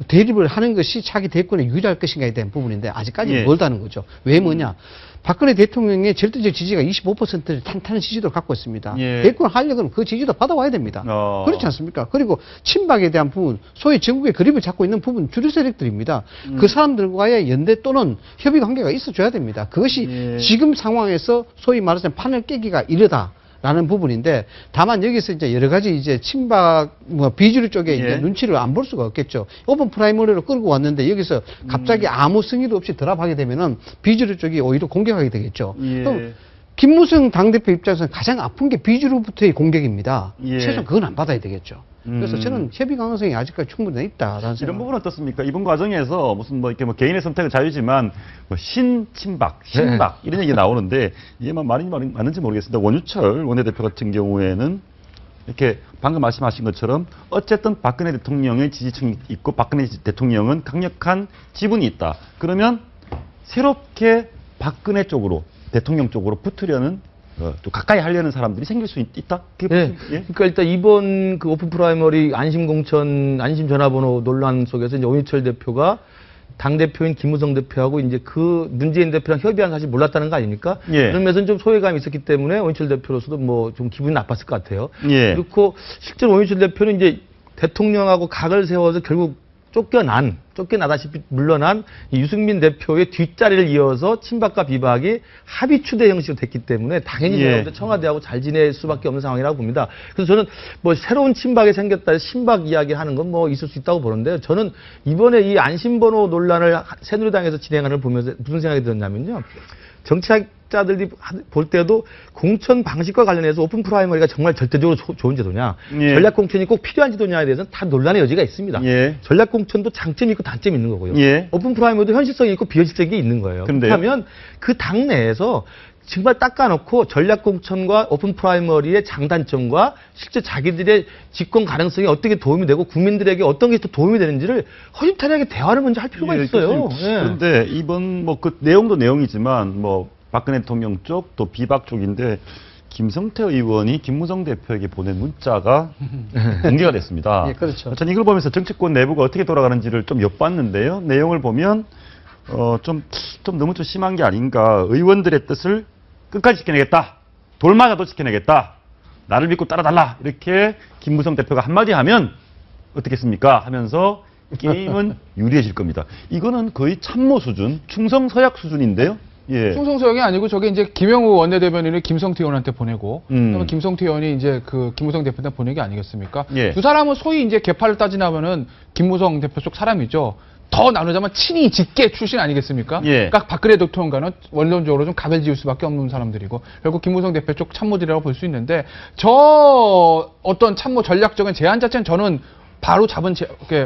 대립을 하는 것이 자기 대권에 유리할 것인가에 대한 부분인데 아직까지 멀다는 거죠. 왜 뭐냐? 박근혜 대통령의 절대적 지지가 25%를 탄탄한 지지도를 갖고 있습니다. 대권을 하려면 그 지지도 받아와야 됩니다. 그렇지 않습니까? 그리고 친박에 대한 부분, 소위 전국의 그립을 잡고 있는 부분 주류 세력들입니다. 그 사람들과의 연대 또는 협의 관계가 있어줘야 됩니다. 그것이 지금 상황에서 소위 말하자면 판을 깨기가 이르다. 라는 부분인데 다만 여기서 이제 여러 가지 이제 친박 비주류 쪽에 이제 눈치를 안 볼 수가 없겠죠. 오픈 프라이머리로 끌고 왔는데 여기서 갑자기 아무 승리도 없이 드랍하게 되면은 비주류 쪽이 오히려 공격하게 되겠죠. 그럼 김무성 당대표 입장에서는 가장 아픈 게 비주류부터의 공격입니다. 최소한 그건 안 받아야 되겠죠. 그래서 저는 협의 가능성이 아직까지 충분히 있다라는 이런 부분 어떻습니까? 이번 과정에서 무슨 뭐 이렇게 뭐 개인의 선택은 자유지만 뭐 신친박, 신박 이런 얘기 나오는데 이게 맞는지 모르겠습니다. 원유철 원내대표 같은 경우에는 이렇게 방금 말씀하신 것처럼 어쨌든 박근혜 대통령의 지지층이 있고 박근혜 대통령은 강력한 지분이 있다. 그러면 새롭게 박근혜 쪽으로 대통령 쪽으로 붙으려는 또 가까이 하려는 사람들이 생길 수 있다? 그러니까 일단 이번 그 오픈 프라이머리 안심공천, 안심전화번호 논란 속에서 이제 오인철 대표가 당대표인 김무성 대표하고 이제 그 문재인 대표랑 협의한 사실 몰랐다는 거 아닙니까? 그런 면에서는 좀 소외감이 있었기 때문에 오인철 대표로서도 뭐 좀 기분이 나빴을 것 같아요. 그렇고 실제로 오인철 대표는 이제 대통령하고 각을 세워서 결국 쫓겨나다시피 물러난 유승민 대표의 뒷자리를 이어서 친박과 비박이 합의 추대 형식으로 됐기 때문에 당연히 청와대하고 잘 지낼 수밖에 없는 상황이라고 봅니다. 그래서 저는 뭐 새로운 친박이 생겼다 해서 신박 이야기하는 건 뭐 있을 수 있다고 보는데요. 저는 이번에 이 안심번호 논란을 새누리당에서 진행하는 걸 보면서 무슨 생각이 들었냐면요. 정치학자들이 볼 때도 공천 방식과 관련해서 오픈 프라이머리가 정말 절대적으로 좋은 제도냐, 전략 공천이 꼭 필요한 제도냐에 대해서는 다 논란의 여지가 있습니다. 전략 공천도 장점이 있고 단점이 있는 거고요. 오픈 프라이머리도 현실성이 있고 비현실성이 있는 거예요. 그렇다면 그 당 내에서 정말 닦아놓고 전략 공천과 오픈 프라이머리의 장단점과 실제 자기들의 집권 가능성이 어떻게 도움이 되고 국민들에게 어떤 게 또 도움이 되는지를 허심탄회하게 대화를 먼저 할 필요가 있어요. 그런데 이번 뭐 그 내용도 내용이지만 뭐 박근혜 대통령 쪽 또 비박 쪽인데 김성태 의원이 김무성 대표에게 보낸 문자가 공개가 됐습니다. 그렇죠. 저는 이걸 보면서 정치권 내부가 어떻게 돌아가는지를 좀 엿봤는데요. 내용을 보면 좀 너무 좀 심한 게 아닌가. 의원들의 뜻을 끝까지 지켜내겠다. 돌마다도 지켜내겠다. 나를 믿고 따라달라. 이렇게 김무성 대표가 한마디 하면 어떻겠습니까? 하면서 게임은 유리해질 겁니다. 이거는 거의 참모 수준, 충성서약 수준인데요. 충성서약이 아니고 저게 이제 김영우 원내대변인을 김성태 의원한테 보내고 그다음에 김성태 의원이 이제 그 김무성 대표한테 보낸 게 아니겠습니까? 두 사람은 소위 이제 개파를 따지나면은 김무성 대표 쪽 사람이죠. 더 나누자면 친이 직계 출신 아니겠습니까? 예. 그러니까 박근혜 대통령과는 원론적으로 좀 가별 지을 수밖에 없는 사람들이고 결국 김무성 대표 쪽 참모들이라고 볼 수 있는데 저 어떤 참모 전략적인 제안 자체는 저는 바로 잡은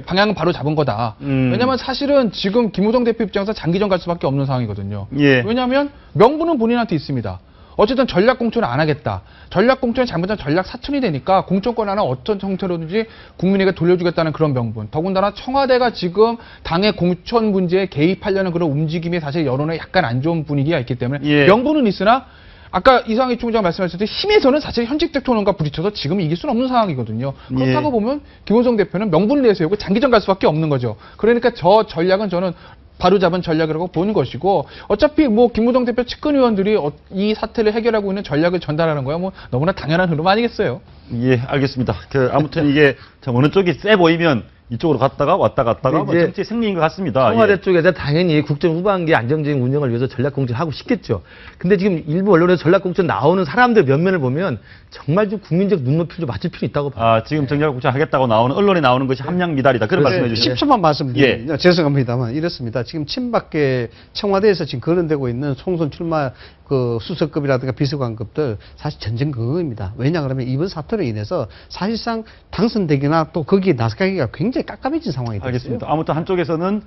방향은 바로 잡은 거다. 왜냐하면 사실은 지금 김무성 대표 입장에서 장기전 갈 수밖에 없는 상황이거든요. 예. 왜냐하면 명분은 본인한테 있습니다. 어쨌든 전략 공천을 안 하겠다. 전략 공천이 잘못하면 전략 사천이 되니까 공천권 하나 어떤 형태로든지 국민에게 돌려주겠다는 그런 명분. 더군다나 청와대가 지금 당의 공천 문제에 개입하려는 그런 움직임이 사실 여론에 약간 안 좋은 분위기가 있기 때문에 예. 명분은 있으나 아까 이상희 총장 말씀하셨듯이 힘에서는 사실 현직 대통령과 부딪혀서 지금 이길 수는 없는 상황이거든요. 그렇다고 보면 김무성 대표는 명분을 내세우고 장기전 갈 수밖에 없는 거죠. 그러니까 저 전략은 저는 바로 잡은 전략이라고 보는 것이고 어차피 뭐 김무성 대표 측근 의원들이 이 사태를 해결하고 있는 전략을 전달하는 거야 뭐 너무나 당연한 흐름 아니겠어요? 예, 알겠습니다. 아무튼 이게 참 어느 쪽이 세 보이면 이쪽으로 갔다가 왔다 갔다가 뭐 정치 승리인 것 같습니다. 청와대 예. 쪽에서 당연히 국정 후반기 안정적인 운영을 위해서 전략공천을 하고 싶겠죠. 근데 지금 일부 언론에서 전략공천 나오는 사람들 면면을 보면 정말 좀 국민적 눈높이를 좀 맞출 필요 있다고 봐요. 지금 전략공천 하겠다고 나오는 언론에 나오는 것이 함량 미달이다. 그런 말씀해 주시죠. 10초만 말씀드리면 죄송합니다만 이렇습니다. 지금 친박계 청와대에서 지금 거론되고 있는 총선 출마 그 수석급이라든가 비서관급들 사실 전쟁 그거입니다. 왜냐 그러면 이번 사태로 인해서 사실상 당선되기나 또 거기에 나서가기가 굉장히 깜깜해진 상황이 됐어요. 알겠습니다. 아무튼 한쪽에서는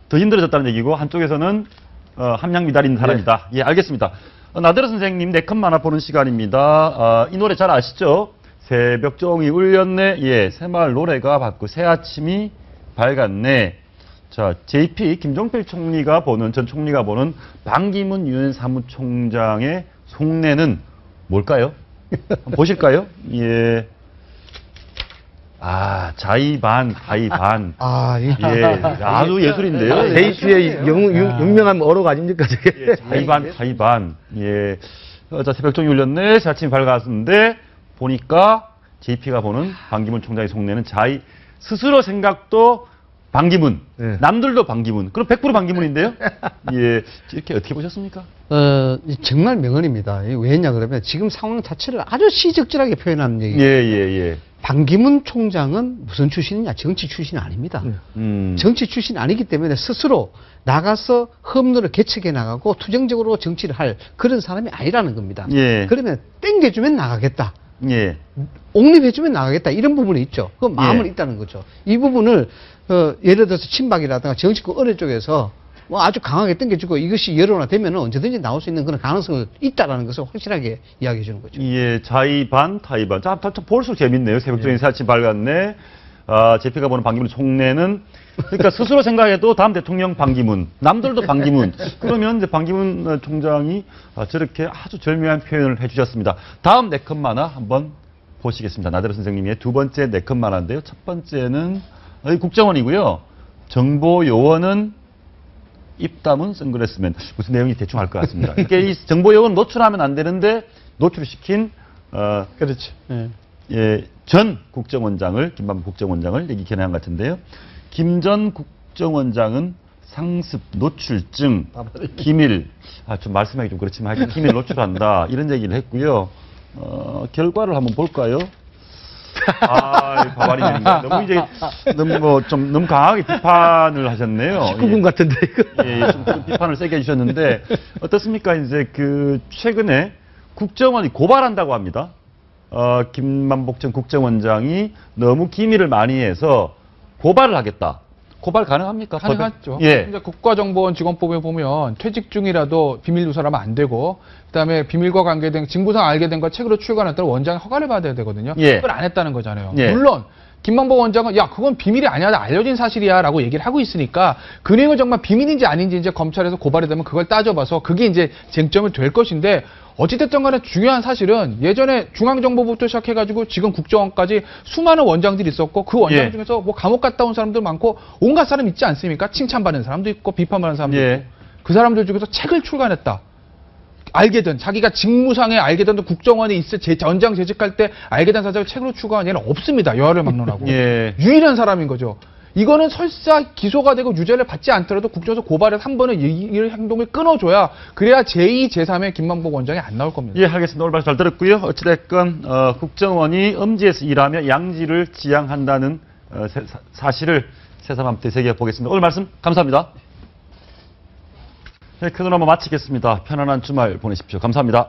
더 힘들어졌다는 얘기고 한쪽에서는 함량 미달인 사람이다. 예, 알겠습니다. 나대로 선생님 네컷 만화 보는 시간입니다. 이 노래 잘 아시죠? 새벽종이 울렸네. 예, 새마을 노래가 밝고 새 아침이 밝았네. 자, JP 김종필 총리가 보는 전 총리가 보는 반기문 유엔 사무총장의 속내는 뭘까요? 한번 보실까요? 예. 자의반, 하의반. 예, 아주 예술인데요. JP의 유명한 어록 아닙니까, 저게? 예, 자의반, 하의반. 예. 자, 새벽종이 울렸네. 새 아침이 밝았는데, 보니까 JP가 보는 반기문 총장의 속내는 스스로 생각도 반기문, 남들도 반기문. 그럼 100% 반기문인데요? 예. 이렇게 어떻게 보셨습니까? 정말 명언입니다. 왜냐 그러면 지금 상황 자체를 아주 시적절하게 표현하는 얘기예요. 예. 반기문 총장은 무슨 출신이냐? 정치 출신이 아닙니다. 정치 출신이 아니기 때문에 스스로 나가서 험로를 개척해 나가고 투쟁적으로 정치를 할 그런 사람이 아니라는 겁니다. 예. 그러면 땡겨주면 나가겠다. 예. 옹립해주면 나가겠다. 이런 부분이 있죠. 그 마음은 있다는 거죠. 이 부분을 예를 들어서 친박이라든가 정치권 어느 쪽에서 뭐 아주 강하게 땡겨주고 이것이 여론화되면 언제든지 나올 수 있는 그런 가능성이 있다라는 것을 확실하게 이야기해 주는 거죠. 예, 자의반, 타의반. 자, 볼수록 재밌네요. 새벽적인 새 아침 밝았네. JP가 보는 반기문 속내는 그러니까 스스로 생각해도 다음 대통령 반기문, 남들도 반기문. 그러면 이제 반기문 총장이 저렇게 아주 절묘한 표현을 해주셨습니다. 다음 네컷 만화 한번 보시겠습니다. 나대로 선생님의 두 번째 네컷 만화인데요. 첫 번째는 국정원이고요. 정보 요원은 입담은 선글라스맨. 무슨 내용이 대충 알 것 같습니다. 이게 이 정보 요원 노출하면 안 되는데 노출시킨 그렇죠. 예, 전 국정원장을 김만복 국정원장을 얘기 견해한 것 같은데요. 김 전 국정원장은 상습, 노출증, 기밀, 좀 말씀하기 좀 그렇지만 하여튼 기밀 노출한다 이런 얘기를 했고요. 결과를 한번 볼까요? 바바리맨인가 너무 강하게 비판을 하셨네요. 19금 같은데 이거. 예, 좀 비판을 세게 해주셨는데 어떻습니까? 이제 최근에 국정원이 고발한다고 합니다. 김만복 전 국정원장이 너무 기밀을 많이 해서 고발을 하겠다. 고발 가능합니까? 가능하죠. 예. 이제 국가정보원 직원법에 보면 퇴직 중이라도 비밀 누설하면 안 되고, 그다음에 비밀과 관계된 직무상 알게 된 걸 책으로 출간할 때는 원장의 허가를 받아야 되거든요. 예. 그걸 안 했다는 거잖아요. 예. 물론 김만복 원장은 그건 비밀이 아니야, 알려진 사실이야라고 얘기를 하고 있으니까 그 내용이 정말 비밀인지 아닌지 이제 검찰에서 고발이 되면 그걸 따져봐서 그게 이제 쟁점이 될 것인데. 어찌됐든 간에 중요한 사실은 예전에 중앙정보부터 시작해가지고 지금 국정원까지 수많은 원장들이 있었고 그 원장 중에서 뭐 감옥 갔다 온 사람들 많고 온갖 사람 있지 않습니까? 칭찬받는 사람도 있고 비판받는 사람도 있고 그 사람들 중에서 책을 출간했다. 알게 된 자기가 직무상에 알게 된 국정원에 있을 원장 재직할 때 알게 된 사실을 책으로 출간한 얘는 없습니다. 여하를 막론하고 유일한 사람인 거죠. 이거는 설사 기소가 되고 유죄를 받지 않더라도 국정에서 고발해서 한 번은 이 행동을 끊어줘야 그래야 제2, 제3의 김만복 원장이 안 나올 겁니다. 예, 알겠습니다. 오늘 말씀 잘 들었고요. 어찌됐건 국정원이 음지에서 일하며 양지를 지향한다는 사실을 새삼함때 세계 보겠습니다. 오늘 말씀 감사합니다. 네, 큰 눈 한번 마치겠습니다. 편안한 주말 보내십시오. 감사합니다.